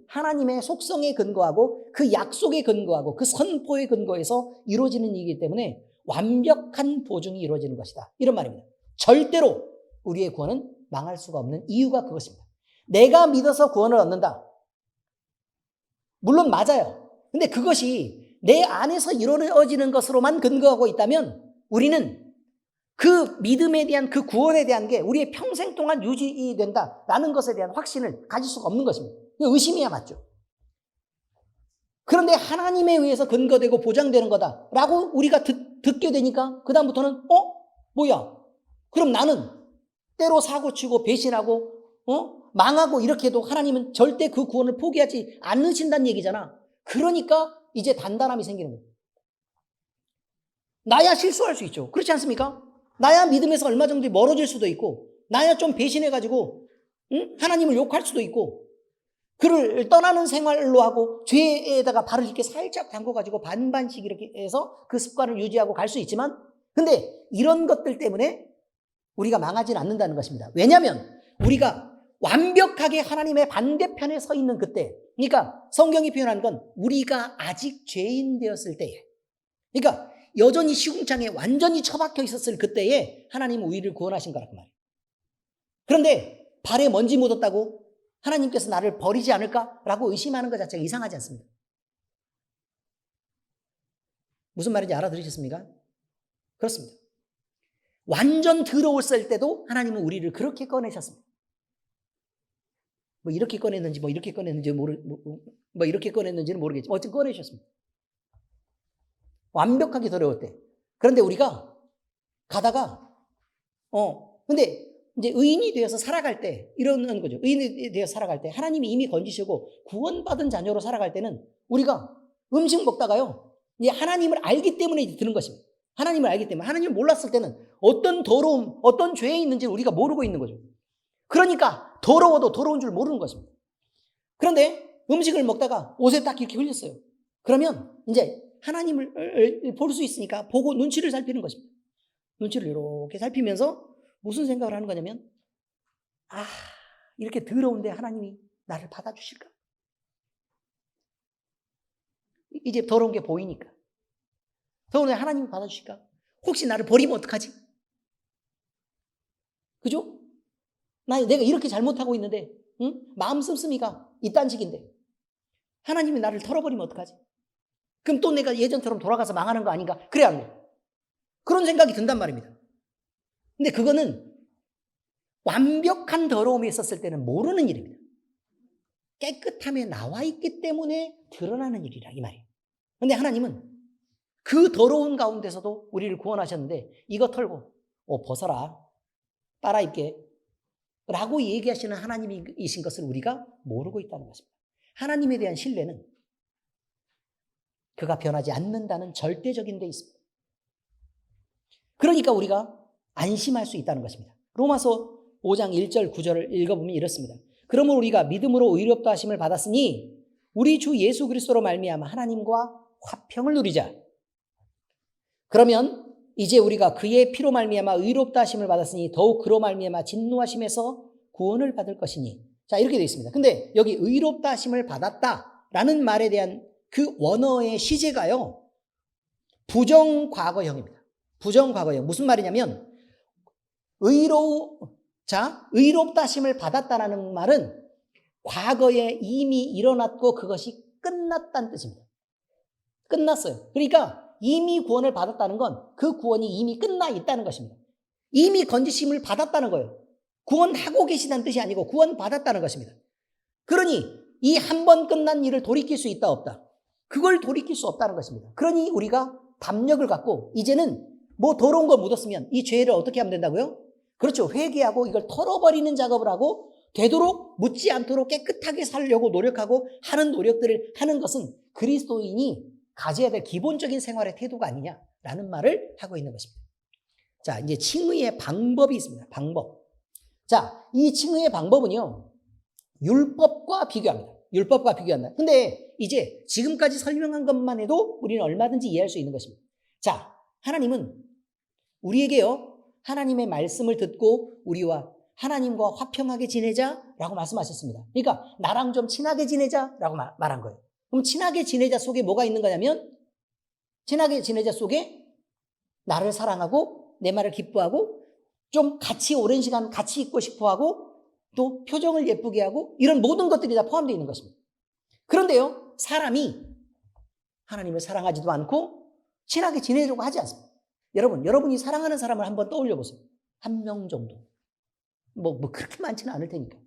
하나님의 속성에 근거하고 그 약속에 근거하고 그 선포에 근거해서 이루어지는 일이기 때문에 완벽한 보증이 이루어지는 것이다. 이런 말입니다. 절대로 우리의 구원은 망할 수가 없는 이유가 그것입니다. 내가 믿어서 구원을 얻는다. 물론 맞아요. 근데 그것이 내 안에서 이루어지는 것으로만 근거하고 있다면 우리는 그 믿음에 대한, 그 구원에 대한 게 우리의 평생 동안 유지된다라는 것에 대한 확신을 가질 수가 없는 것입니다. 의심해야 맞죠. 그런데 하나님에 의해서 근거되고 보장되는 거다라고 우리가 듣게 되니까 그 다음부터는 뭐야? 그럼 나는 때로 사고치고 배신하고 망하고 이렇게 해도 하나님은 절대 그 구원을 포기하지 않으신다는 얘기잖아. 그러니까 이제 단단함이 생기는 거예요. 나야 실수할 수 있죠. 그렇지 않습니까? 나야 믿음에서 얼마 정도 멀어질 수도 있고, 나야 좀 배신해가지고 하나님을 욕할 수도 있고, 그를 떠나는 생활로 하고 죄에다가 발을 이렇게 살짝 담궈가지고 반반씩 이렇게 해서 그 습관을 유지하고 갈 수 있지만, 근데 이런 것들 때문에 우리가 망하진 않는다는 것입니다. 왜냐하면 우리가 완벽하게 하나님의 반대편에 서 있는 그때, 그러니까 성경이 표현한 건 우리가 아직 죄인 되었을 때에, 그러니까 여전히 시궁창에 완전히 처박혀 있었을 그때에 하나님은 우리를 구원하신 거란 말이에요. 그런데 발에 먼지 묻었다고 하나님께서 나를 버리지 않을까라고 의심하는 것 자체가 이상하지 않습니다. 무슨 말인지 알아들으셨습니까? 그렇습니다. 완전 더러웠을 때도 하나님은 우리를 그렇게 꺼내셨습니다. 뭐 이렇게 꺼냈는지 뭐 이렇게 꺼냈는지 뭐 이렇게 꺼냈는지는 모르겠지만 어쨌든 꺼내셨습니다. 완벽하게 더러울 때. 그런데 우리가 가다가 근데 이제 의인이 되어서 살아갈 때 이러는 거죠. 의인이 되어서 살아갈 때 하나님이 이미 건지시고 구원받은 자녀로 살아갈 때는 우리가 음식 먹다가요. 이제 하나님을 알기 때문에 이제 드는 것입니다. 하나님을 알기 때문에. 하나님을 몰랐을 때는 어떤 더러움, 어떤 죄에 있는지 우리가 모르고 있는 거죠. 그러니까 더러워도 더러운 줄 모르는 것입니다. 그런데 음식을 먹다가 옷에 딱 이렇게 흘렸어요. 그러면 이제 하나님을 볼 수 있으니까 보고 눈치를 살피는 것입니다. 눈치를 이렇게 살피면서 무슨 생각을 하는 거냐면 이렇게 더러운데 하나님이 나를 받아주실까? 이제 더러운 게 보이니까. 더러운데 하나님이 받아주실까? 혹시 나를 버리면 어떡하지? 그죠? 내가 이렇게 잘못하고 있는데 마음 씀씀이가 이딴식인데 하나님이 나를 털어버리면 어떡하지? 그럼 또 내가 예전처럼 돌아가서 망하는 거 아닌가? 그래 안 그래? 그런 생각이 든단 말입니다. 근데 그거는 완벽한 더러움이 있었을 때는 모르는 일입니다. 깨끗함에 나와 있기 때문에 드러나는 일이라 이 말이에요. 그런데 하나님은 그 더러운 가운데서도 우리를 구원하셨는데 이거 털고 벗어라 빨아 입게 라고 얘기하시는 하나님이신 것을 우리가 모르고 있다는 것입니다. 하나님에 대한 신뢰는 그가 변하지 않는다는 절대적인 데 있습니다. 그러니까 우리가 안심할 수 있다는 것입니다. 로마서 5장 1절 9절을 읽어보면 이렇습니다. 그러므로 우리가 믿음으로 의롭다 하심을 받았으니 우리 주 예수 그리스도로 말미암아 하나님과 화평을 누리자. 그러면 이제 우리가 그의 피로 말미암아 의롭다 하심을 받았으니 더욱 그로 말미암아 진노하심에서 구원을 받을 것이니. 자, 이렇게 되어 있습니다. 근데 여기 의롭다 하심을 받았다라는 말에 대한 그 원어의 시제가요. 부정과거형입니다. 부정과거형. 무슨 말이냐면 의롭다 하심을 받았다라는 말은 과거에 이미 일어났고 그것이 끝났다는 뜻입니다. 끝났어요. 그러니까 이미 구원을 받았다는 건 그 구원이 이미 끝나 있다는 것입니다. 이미 건지심을 받았다는 거예요. 구원하고 계시다는 뜻이 아니고 구원받았다는 것입니다. 그러니 이 한 번 끝난 일을 돌이킬 수 있다 없다. 그걸 돌이킬 수 없다는 것입니다. 그러니 우리가 담력을 갖고 이제는 뭐 더러운 거 묻었으면 이 죄를 어떻게 하면 된다고요? 그렇죠. 회개하고 이걸 털어버리는 작업을 하고 되도록 묻지 않도록 깨끗하게 살려고 노력하고 하는 노력들을 하는 것은 그리스도인이 가져야 될 기본적인 생활의 태도가 아니냐라는 말을 하고 있는 것입니다. 자, 이제 칭의의 방법이 있습니다. 방법. 자, 이 칭의의 방법은요, 율법과 비교합니다. 율법과 비교한다. 근데 이제 지금까지 설명한 것만 해도 우리는 얼마든지 이해할 수 있는 것입니다. 자, 하나님은 우리에게요, 하나님의 말씀을 듣고 우리와 하나님과 화평하게 지내자라고 말씀하셨습니다. 그러니까 나랑 좀 친하게 지내자라고 말한 거예요. 그럼 친하게 지내자 속에 뭐가 있는 거냐면 친하게 지내자 속에 나를 사랑하고 내 말을 기뻐하고 좀 같이 오랜 시간 같이 있고 싶어하고 또 표정을 예쁘게 하고 이런 모든 것들이 다 포함되어 있는 것입니다. 그런데요, 사람이 하나님을 사랑하지도 않고 친하게 지내려고 하지 않습니다. 여러분이 사랑하는 사람을 한번 떠올려 보세요. 한 명 정도. 뭐 그렇게 많지는 않을 테니까.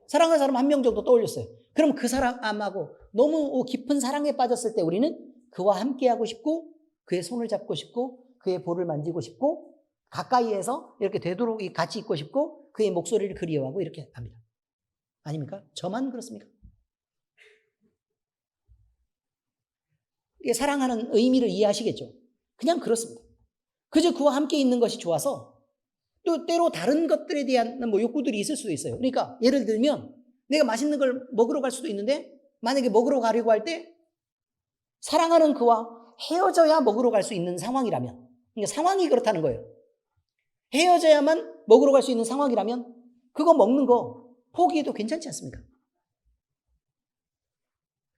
사랑하는 사람 한 명 정도 떠올렸어요. 그럼 그 사람하고 너무 깊은 사랑에 빠졌을 때 우리는 그와 함께하고 싶고 그의 손을 잡고 싶고 그의 볼을 만지고 싶고 가까이에서 이렇게 되도록 같이 있고 싶고 그의 목소리를 그리워하고 이렇게 합니다. 아닙니까? 저만 그렇습니까? 사랑하는 의미를 이해하시겠죠? 그냥 그렇습니다. 그저 그와 함께 있는 것이 좋아서 또 때로 다른 것들에 대한 욕구들이 있을 수도 있어요. 그러니까 예를 들면 내가 맛있는 걸 먹으러 갈 수도 있는데 만약에 먹으러 가려고 할 때 사랑하는 그와 헤어져야 먹으러 갈 수 있는 상황이라면, 그러니까 상황이 그렇다는 거예요. 헤어져야만 먹으러 갈 수 있는 상황이라면 그거 먹는 거 포기해도 괜찮지 않습니까?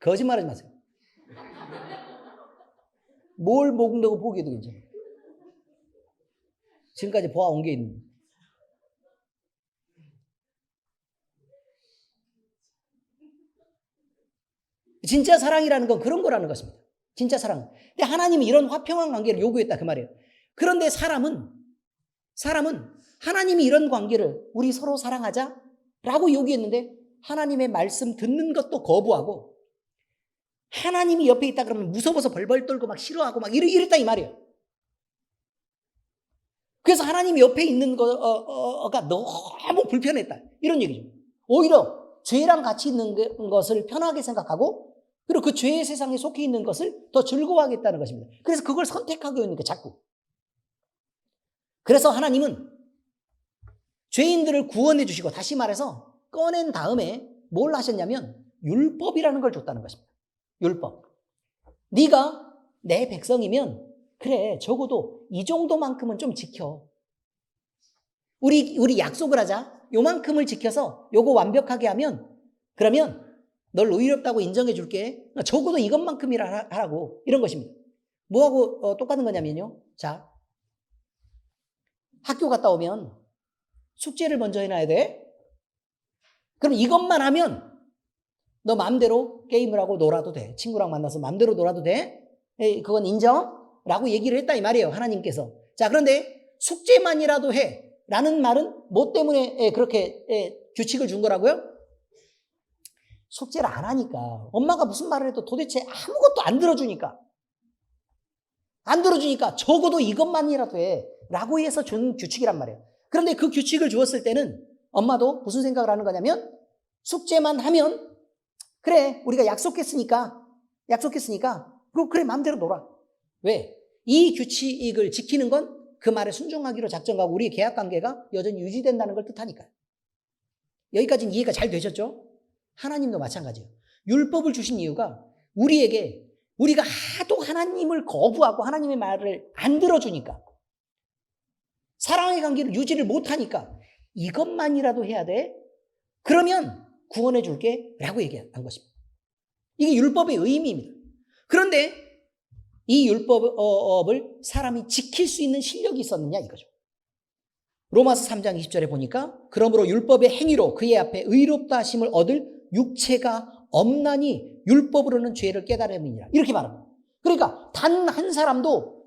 거짓말하지 마세요. 뭘 먹는다고 포기해도 괜찮아. 지금까지 보아온 게 있는. 진짜 사랑이라는 건 그런 거라는 것입니다. 진짜 사랑. 근데 하나님이 이런 화평한 관계를 요구했다 그 말이에요. 그런데 사람은 하나님이 이런 관계를 우리 서로 사랑하자라고 요구했는데 하나님의 말씀 듣는 것도 거부하고 하나님이 옆에 있다 그러면 무서워서 벌벌 떨고 막 싫어하고 막 이랬다 이 말이에요. 그래서 하나님이 옆에 있는 거가 너무 불편했다 이런 얘기죠. 오히려 죄랑 같이 있는 것을 편하게 생각하고 그리고 그 죄의 세상에 속해 있는 것을 더 즐거워하겠다는 것입니다. 그래서 그걸 선택하고 있는 게 자꾸. 그래서 하나님은 죄인들을 구원해 주시고 다시 말해서 꺼낸 다음에 뭘 하셨냐면 율법이라는 걸 줬다는 것입니다. 율법. 네가 내 백성이면 그래 적어도 이 정도만큼은 좀 지켜. 우리 약속을 하자. 요만큼을 지켜서 요거 완벽하게 하면 그러면 널 의롭다고 인정해 줄게. 적어도 이것만큼이라 하라고 이런 것입니다. 뭐하고 똑같은 거냐면요. 자, 학교 갔다 오면 숙제를 먼저 해놔야 돼. 그럼 이것만 하면 너 마음대로 게임을 하고 놀아도 돼. 친구랑 만나서 마음대로 놀아도 돼. 에이, 그건 인정? 라고 얘기를 했다 이 말이에요. 하나님께서. 자, 그런데 숙제만이라도 해. 라는 말은 뭐 때문에 그렇게 규칙을 준 거라고요? 숙제를 안 하니까. 엄마가 무슨 말을 해도 도대체 아무것도 안 들어주니까. 안 들어주니까 적어도 이것만이라도 해. 라고 해서 준 규칙이란 말이에요. 그런데 그 규칙을 주었을 때는 엄마도 무슨 생각을 하는 거냐면 숙제만 하면 그래 우리가 약속했으니까 그래 마음대로 놀아. 왜? 이 규칙을 지키는 건 그 말에 순종하기로 작정하고 우리의 계약관계가 여전히 유지된다는 걸 뜻하니까요. 여기까지는 이해가 잘 되셨죠? 하나님도 마찬가지예요. 율법을 주신 이유가 우리가 하도 하나님을 거부하고 하나님의 말을 안 들어주니까 사랑의 관계를 유지를 못하니까 이것만이라도 해야 돼? 그러면 구원해 줄게 라고 얘기한 것입니다. 이게 율법의 의미입니다. 그런데 이 율법을 사람이 지킬 수 있는 실력이 있었느냐 이거죠. 로마서 3장 20절에 보니까 그러므로 율법의 행위로 그의 앞에 의롭다 하심을 얻을 육체가 없나니 율법으로는 죄를 깨달음이니라 이렇게 말합니다. 그러니까 단 한 사람도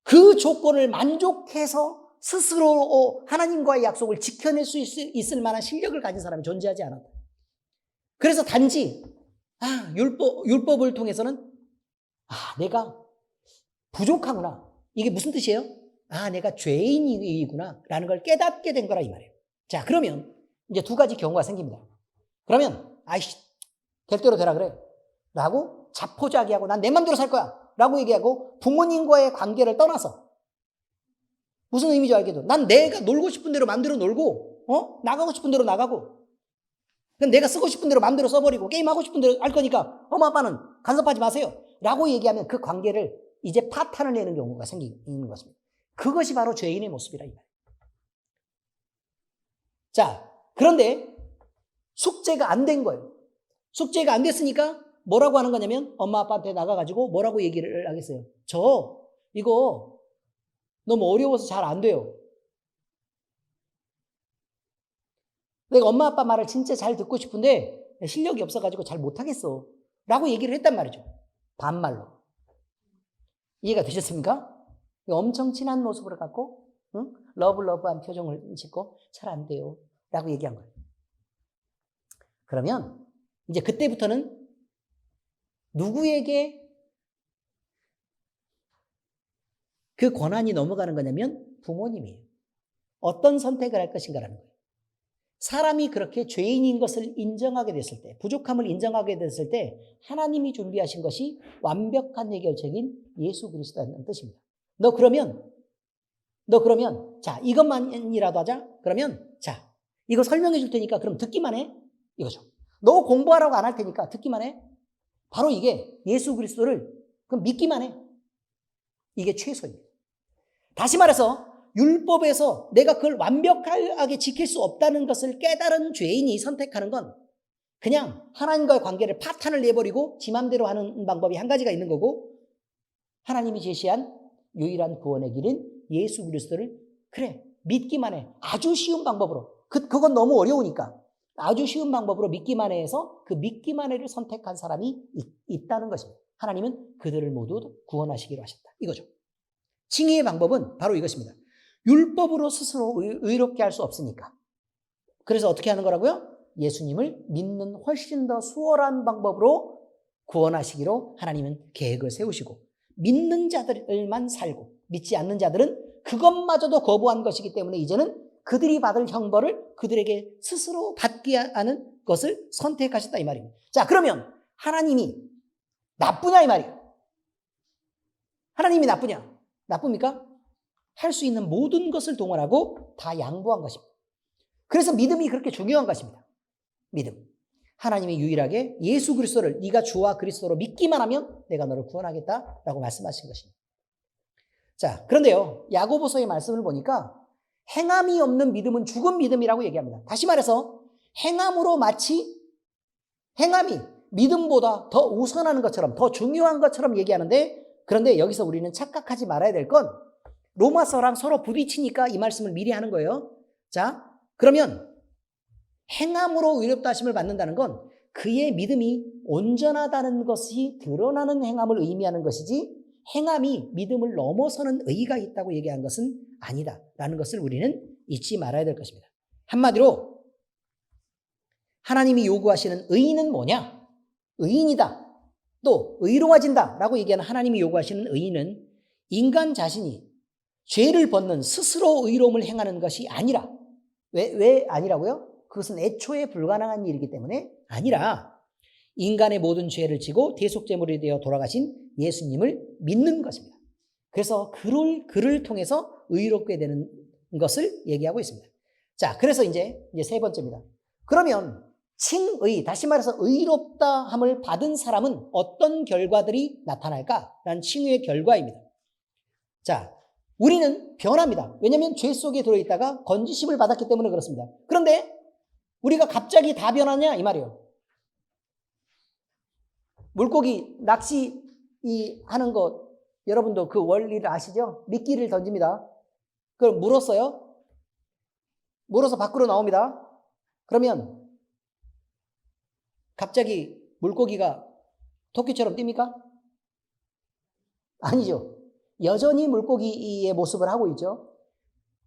그 조건을 만족해서 스스로 하나님과의 약속을 지켜낼 수 있을 만한 실력을 가진 사람이 존재하지 않았다. 그래서 단지 율법을 통해서는 내가 부족하구나. 이게 무슨 뜻이에요? 내가 죄인이구나 라는 걸 깨닫게 된 거라 이 말이에요. 자, 그러면 이제 두 가지 경우가 생깁니다. 그러면 될 대로 되라 그래 라고 자포자기하고 난 내 맘대로 살 거야 라고 얘기하고 부모님과의 관계를 떠나서 무슨 의미인지 알겠죠? 난 내가 놀고 싶은 대로 맘대로 놀고 나가고 싶은 대로 나가고 그럼 내가 쓰고 싶은 대로 맘대로 써버리고 게임하고 싶은 대로 할 거니까 엄마 아빠는 간섭하지 마세요 라고 얘기하면 그 관계를 이제 파탄을 내는 경우가 생기는 것입니다. 그것이 바로 죄인의 모습이라 이 말이에요. 자, 그런데 숙제가 안 된 거예요. 숙제가 안 됐으니까 뭐라고 하는 거냐면 엄마 아빠한테 나가가지고 뭐라고 얘기를 하겠어요. 이거 너무 어려워서 잘 안 돼요. 내가 엄마 아빠 말을 진짜 잘 듣고 싶은데 실력이 없어가지고 잘 못하겠어 라고 얘기를 했단 말이죠. 반말로. 이해가 되셨습니까? 엄청 친한 모습으로 갖고 러브한 표정을 짓고 잘 안 돼요 라고 얘기한 거예요. 그러면 이제 그때부터는 누구에게 그 권한이 넘어가는 거냐면 부모님이에요. 어떤 선택을 할 것인가라는 거예요. 사람이 그렇게 죄인인 것을 인정하게 됐을 때, 부족함을 인정하게 됐을 때 하나님이 준비하신 것이 완벽한 해결책인 예수 그리스도라는 뜻입니다. 너 그러면 자 이것만이라도 하자. 그러면 자 이거 설명해 줄 테니까 그럼 듣기만 해. 이거죠. 너 공부하라고 안 할 테니까 듣기만 해. 바로 이게 예수 그리스도를 그럼 믿기만 해. 이게 최소입니다. 다시 말해서 율법에서 내가 그걸 완벽하게 지킬 수 없다는 것을 깨달은 죄인이 선택하는 건 그냥 하나님과의 관계를 파탄을 내버리고 지 맘대로 하는 방법이 한 가지가 있는 거고 하나님이 제시한 유일한 구원의 길은 예수 그리스도를 그래 믿기만 해. 아주 쉬운 방법으로. 그건 너무 어려우니까 아주 쉬운 방법으로 믿기만 해서 그 믿기만 해를 선택한 사람이 있다는 것입니다. 하나님은 그들을 모두 구원하시기로 하셨다. 이거죠. 칭의의 방법은 바로 이것입니다. 율법으로 스스로 의롭게 할 수 없으니까. 그래서 어떻게 하는 거라고요? 예수님을 믿는 훨씬 더 수월한 방법으로 구원하시기로 하나님은 계획을 세우시고 믿는 자들만 살고 믿지 않는 자들은 그것마저도 거부한 것이기 때문에 이제는 그들이 받을 형벌을 그들에게 스스로 받게 하는 것을 선택하셨다 이 말입니다. 자, 그러면 하나님이 나쁘냐 이 말이에요. 하나님이 나쁘냐? 나쁩니까? 할 수 있는 모든 것을 동원하고 다 양보한 것입니다. 그래서 믿음이 그렇게 중요한 것입니다. 믿음. 하나님이 유일하게 예수 그리스도를 네가 주와 그리스도로 믿기만 하면 내가 너를 구원하겠다라고 말씀하신 것입니다. 자, 그런데요. 야고보서의 말씀을 보니까 행함이 없는 믿음은 죽은 믿음이라고 얘기합니다. 다시 말해서 행함으로 마치 행함이 믿음보다 더 우선하는 것처럼 더 중요한 것처럼 얘기하는데 그런데 여기서 우리는 착각하지 말아야 될 건 로마서랑 서로 부딪히니까 이 말씀을 미리 하는 거예요. 자, 그러면 행함으로 의롭다 하심을 받는다는 건 그의 믿음이 온전하다는 것이 드러나는 행함을 의미하는 것이지 행함이 믿음을 넘어서는 의의가 있다고 얘기한 것은 아니다라는 것을 우리는 잊지 말아야 될 것입니다. 한마디로 하나님이 요구하시는 의의는 뭐냐? 의인이다. 또 의로워진다라고 얘기하는 하나님이 요구하시는 의의는 인간 자신이 죄를 벗는 스스로 의로움을 행하는 것이 아니라 왜 아니라고요? 그것은 애초에 불가능한 일이기 때문에 아니라 인간의 모든 죄를 지고 대속제물이 되어 돌아가신 예수님을 믿는 것입니다. 그래서 그를 통해서 의롭게 되는 것을 얘기하고 있습니다. 자, 그래서 이제 세 번째입니다. 그러면 칭의, 다시 말해서 의롭다함을 받은 사람은 어떤 결과들이 나타날까라는 칭의의 결과입니다. 자, 우리는 변합니다. 왜냐하면 죄 속에 들어있다가 건지심을 받았기 때문에 그렇습니다. 그런데 우리가 갑자기 다 변하냐 이 말이에요. 물고기 낚시 하는 거 여러분도 그 원리를 아시죠? 미끼를 던집니다. 그럼 물었어요. 물어서 밖으로 나옵니다. 그러면 갑자기 물고기가 토끼처럼 뜁니까? 아니죠. 여전히 물고기의 모습을 하고 있죠.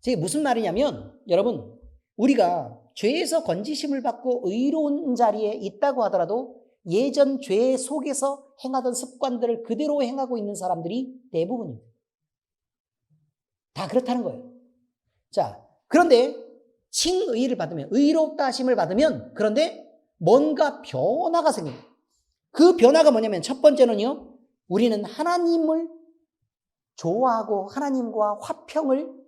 이게 무슨 말이냐면 여러분 우리가 죄에서 건지심을 받고 의로운 자리에 있다고 하더라도 예전 죄 속에서 행하던 습관들을 그대로 행하고 있는 사람들이 대부분입니다. 다 그렇다는 거예요. 자, 그런데 칭의를 받으면 의롭다 하심을 받으면 그런데 뭔가 변화가 생깁니다. 그 변화가 뭐냐면 첫 번째는요. 우리는 하나님을 좋아하고 하나님과 화평을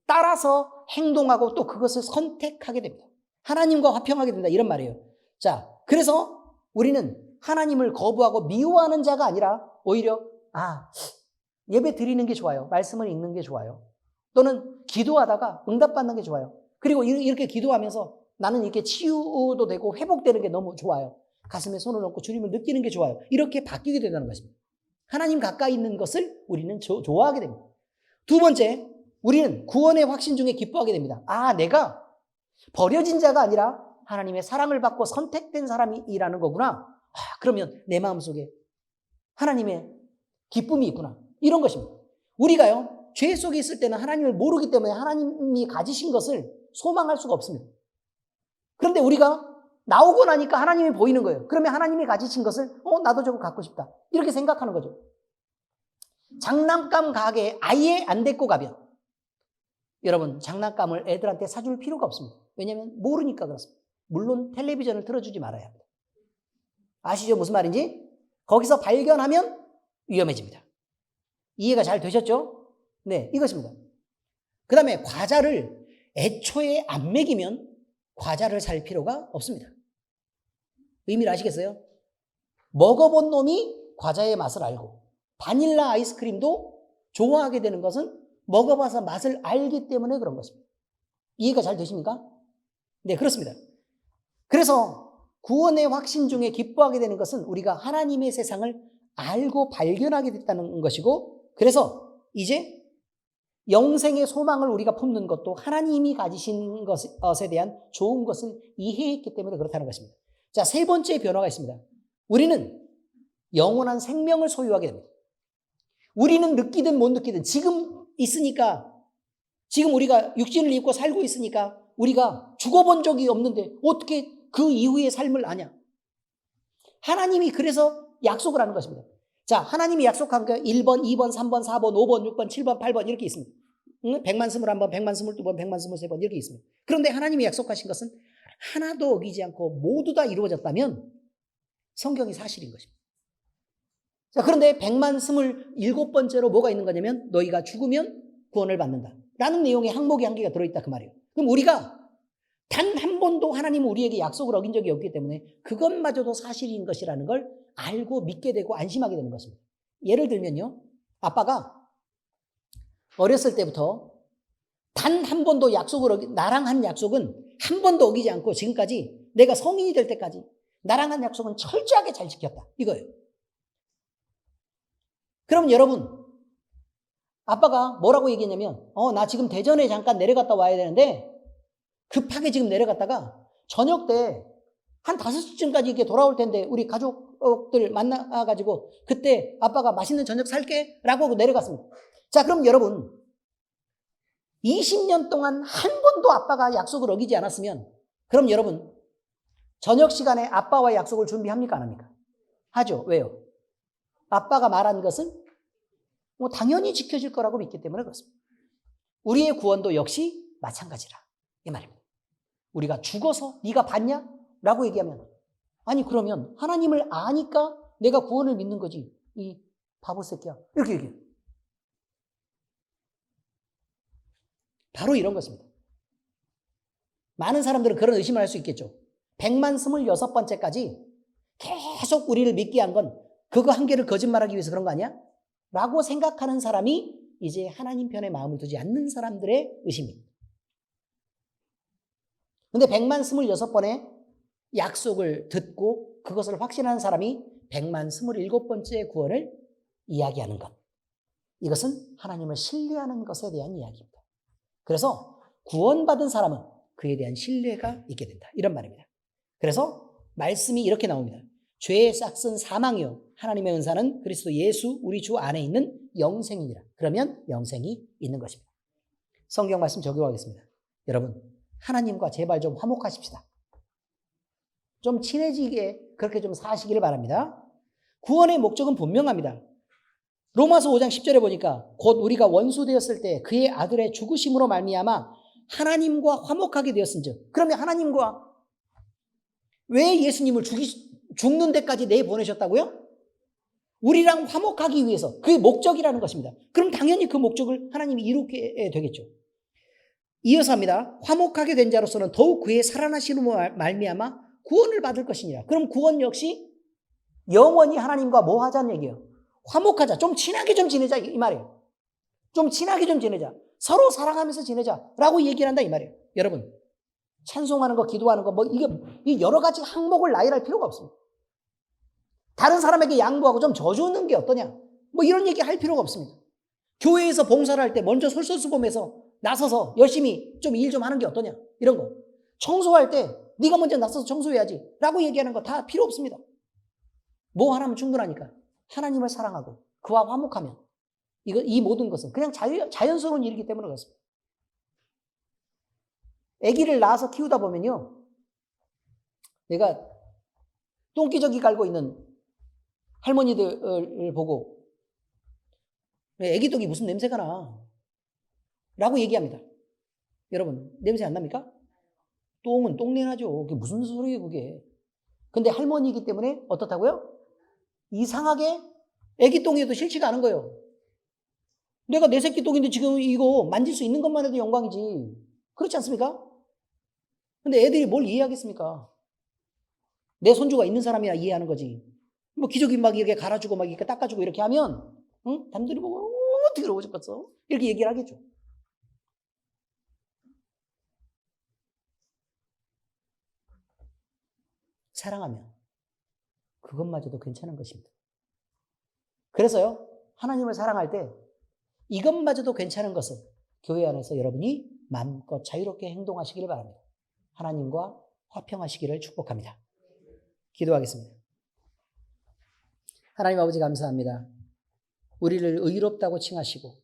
따라서 행동하고 또 그것을 선택하게 됩니다. 하나님과 화평하게 된다 이런 말이에요. 자, 그래서 우리는 하나님을 거부하고 미워하는 자가 아니라 오히려 예배 드리는 게 좋아요. 말씀을 읽는 게 좋아요. 또는 기도하다가 응답받는 게 좋아요. 그리고 이렇게 기도하면서 나는 이렇게 치유도 되고 회복되는 게 너무 좋아요. 가슴에 손을 얹고 주님을 느끼는 게 좋아요. 이렇게 바뀌게 된다는 것입니다. 하나님 가까이 있는 것을 우리는 좋아하게 됩니다. 두 번째, 우리는 구원의 확신 중에 기뻐하게 됩니다. 내가 버려진 자가 아니라 하나님의 사랑을 받고 선택된 사람이라는 거구나. 그러면 내 마음속에 하나님의 기쁨이 있구나. 이런 것입니다. 우리가요, 죄 속에 있을 때는 하나님을 모르기 때문에 하나님이 가지신 것을 소망할 수가 없습니다. 그런데 우리가 나오고 나니까 하나님이 보이는 거예요. 그러면 하나님이 가지신 것을 나도 저거 갖고 싶다. 이렇게 생각하는 거죠. 장난감 가게에 아예 안 데리고 가면 여러분 장난감을 애들한테 사줄 필요가 없습니다. 왜냐하면 모르니까 그렇습니다. 물론 텔레비전을 틀어주지 말아야 합니다. 아시죠? 무슨 말인지? 거기서 발견하면 위험해집니다. 이해가 잘 되셨죠? 네, 이것입니다. 그 다음에 과자를 애초에 안 먹이면 과자를 살 필요가 없습니다. 의미를 아시겠어요? 먹어본 놈이 과자의 맛을 알고 바닐라 아이스크림도 좋아하게 되는 것은 먹어봐서 맛을 알기 때문에 그런 것입니다. 이해가 잘 되십니까? 네, 그렇습니다. 그래서 구원의 확신 중에 기뻐하게 되는 것은 우리가 하나님의 세상을 알고 발견하게 됐다는 것이고, 그래서 이제 영생의 소망을 우리가 품는 것도 하나님이 가지신 것에 대한 좋은 것을 이해했기 때문에 그렇다는 것입니다. 자, 세 번째 변화가 있습니다. 우리는 영원한 생명을 소유하게 됩니다. 우리는 느끼든 못 느끼든 지금 있으니까, 지금 우리가 육신을 입고 살고 있으니까 우리가 죽어본 적이 없는데 어떻게 그 이후의 삶을 아냐? 하나님이 그래서 약속을 하는 것입니다. 자, 하나님이 약속한 게 1번, 2번, 3번, 4번, 5번, 6번, 7번, 8번 이렇게 있습니다. 100만 21번, 100만 22번, 100만 23번 이렇게 있습니다. 그런데 하나님이 약속하신 것은 하나도 어기지 않고 모두 다 이루어졌다면 성경이 사실인 것입니다. 자, 그런데 100만 27번째로 뭐가 있는 거냐면 너희가 죽으면 구원을 받는다 라는 내용의 항목이 한 개가 들어있다 그 말이에요. 그럼 우리가 단 한 번도 하나님은 우리에게 약속을 어긴 적이 없기 때문에 그것마저도 사실인 것이라는 걸 알고 믿게 되고 안심하게 되는 것입니다. 예를 들면요, 아빠가 어렸을 때부터 단 한 번도 나랑 한 약속은 한 번도 어기지 않고 지금까지 내가 성인이 될 때까지 나랑 한 약속은 철저하게 잘 지켰다 이거예요. 그럼 여러분, 아빠가 뭐라고 얘기했냐면 나 지금 대전에 잠깐 내려갔다 와야 되는데 급하게 지금 내려갔다가 저녁 때 한 5시쯤까지 이렇게 돌아올 텐데 우리 가족들 만나가지고 그때 아빠가 맛있는 저녁 살게 라고 하고 내려갔습니다. 자, 그럼 여러분 20년 동안 한 번도 아빠가 약속을 어기지 않았으면 그럼 여러분 저녁 시간에 아빠와 약속을 준비합니까 안 합니까? 하죠. 왜요? 아빠가 말한 것은 뭐 당연히 지켜질 거라고 믿기 때문에 그렇습니다. 우리의 구원도 역시 마찬가지라 이 말입니다. 우리가 죽어서 네가 봤냐? 라고 얘기하면 아니 그러면 하나님을 아니까 내가 구원을 믿는 거지 이 바보 새끼야 이렇게 얘기해요. 바로 이런 것입니다. 많은 사람들은 그런 의심을 할 수 있겠죠. 100만 26번째까지 계속 우리를 믿게 한 건 그거 한 개를 거짓말하기 위해서 그런 거 아니야? 라고 생각하는 사람이 이제 하나님 편에 마음을 두지 않는 사람들의 의심입니다. 근데 100만 26번의 약속을 듣고 그것을 확신하는 사람이 100만 27번째 구원을 이야기하는 것. 이것은 하나님을 신뢰하는 것에 대한 이야기입니다. 그래서 구원받은 사람은 그에 대한 신뢰가 있게 된다. 이런 말입니다. 그래서 말씀이 이렇게 나옵니다. 죄의 싹은 사망이요 하나님의 은사는 그리스도 예수 우리 주 안에 있는 영생이니라. 그러면 영생이 있는 것입니다. 성경 말씀 적용하겠습니다. 여러분 하나님과 제발 좀 화목하십시다. 좀 친해지게 그렇게 좀 사시기를 바랍니다. 구원의 목적은 분명합니다. 로마서 5장 10절에 보니까 곧 우리가 원수 되었을 때 그의 아들의 죽으심으로 말미암아 하나님과 화목하게 되었은즉. 그러면 하나님과 왜 예수님을 죽는 데까지 내보내셨다고요? 우리랑 화목하기 위해서. 그게 목적이라는 것입니다. 그럼 당연히 그 목적을 하나님이 이루게 되겠죠. 이어서 합니다. 화목하게 된 자로서는 더욱 그의 살아나심으로 말미암아 구원을 받을 것이니라. 그럼 구원 역시 영원히 하나님과 뭐 하자는 얘기예요? 화목하자. 좀 친하게 좀 지내자 이 말이에요. 좀 친하게 좀 지내자. 서로 사랑하면서 지내자라고 얘기를 한다 이 말이에요. 여러분 찬송하는 거 기도하는 거 뭐 이게 여러 가지 항목을 나열할 필요가 없습니다. 다른 사람에게 양보하고 좀 져주는 게 어떠냐 뭐 이런 얘기 할 필요가 없습니다. 교회에서 봉사를 할 때 먼저 솔선수범해서 나서서 열심히 좀 일 좀 하는 게 어떠냐 이런 거. 청소할 때 네가 먼저 나서서 청소해야지 라고 얘기하는 거 다 필요 없습니다. 뭐 하나면 충분하니까 하나님을 사랑하고 그와 화목하면 이 모든 것은 그냥 자연스러운 일이기 때문에 그렇습니다. 아기를 낳아서 키우다 보면요 내가 똥기저귀 갈고 있는 할머니들을 보고 아기 똥이 무슨 냄새가 나 라고 얘기합니다. 여러분 냄새 안 납니까? 똥은 똥내 나죠. 그게 무슨 소리예요 그게. 근데 할머니이기 때문에 어떻다고요? 이상하게 아기 똥이어도 싫지가 않은 거예요. 내가 내 새끼 똥인데 지금 이거 만질 수 있는 것만 해도 영광이지. 그렇지 않습니까? 근데 애들이 뭘 이해하겠습니까? 내 손주가 있는 사람이야 이해하는 거지. 뭐 기저귀 막 이렇게 갈아주고 막 이렇게 닦아주고 이렇게 하면 응? 남들이 보고 어떻게 그러고 싶었어? 이렇게 얘기를 하겠죠. 사랑하면 그것마저도 괜찮은 것입니다. 그래서요, 하나님을 사랑할 때 이것마저도 괜찮은 것은 교회 안에서 여러분이 마음껏 자유롭게 행동하시기를 바랍니다. 하나님과 화평하시기를 축복합니다. 기도하겠습니다. 하나님 아버지 감사합니다. 우리를 의롭다고 칭하시고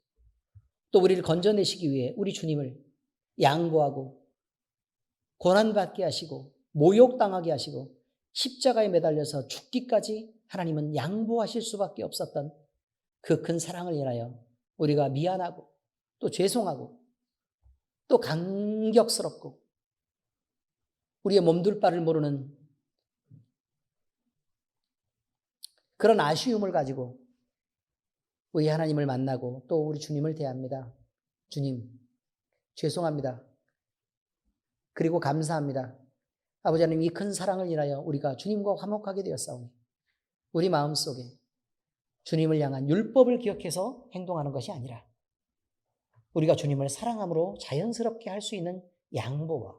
또 우리를 건져내시기 위해 우리 주님을 양보하고 고난받게 하시고 모욕당하게 하시고 십자가에 매달려서 죽기까지 하나님은 양보하실 수밖에 없었던 그 큰 사랑을 인하여 우리가 미안하고 또 죄송하고 또 감격스럽고 우리의 몸둘 바를 모르는 그런 아쉬움을 가지고 우리 하나님을 만나고 또 우리 주님을 대합니다. 주님, 죄송합니다. 그리고 감사합니다. 아버지 하나님, 이 큰 사랑을 인하여 우리가 주님과 화목하게 되었사오니 우리 마음속에 주님을 향한 율법을 기억해서 행동하는 것이 아니라 우리가 주님을 사랑함으로 자연스럽게 할 수 있는 양보와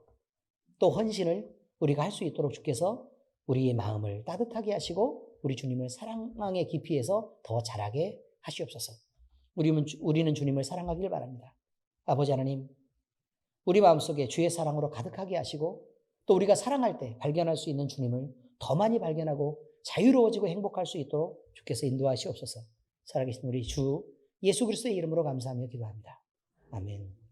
또 헌신을 우리가 할 수 있도록 주께서 우리의 마음을 따뜻하게 하시고 우리 주님을 사랑의 깊이에서 더 자라게 하시옵소서. 우리는 주님을 사랑하길 바랍니다. 아버지 하나님, 우리 마음속에 주의 사랑으로 가득하게 하시고 또 우리가 사랑할 때 발견할 수 있는 주님을 더 많이 발견하고 자유로워지고 행복할 수 있도록 주께서 인도하시옵소서. 살아계신 우리 주 예수 그리스도의 이름으로 감사하며 기도합니다. 아멘.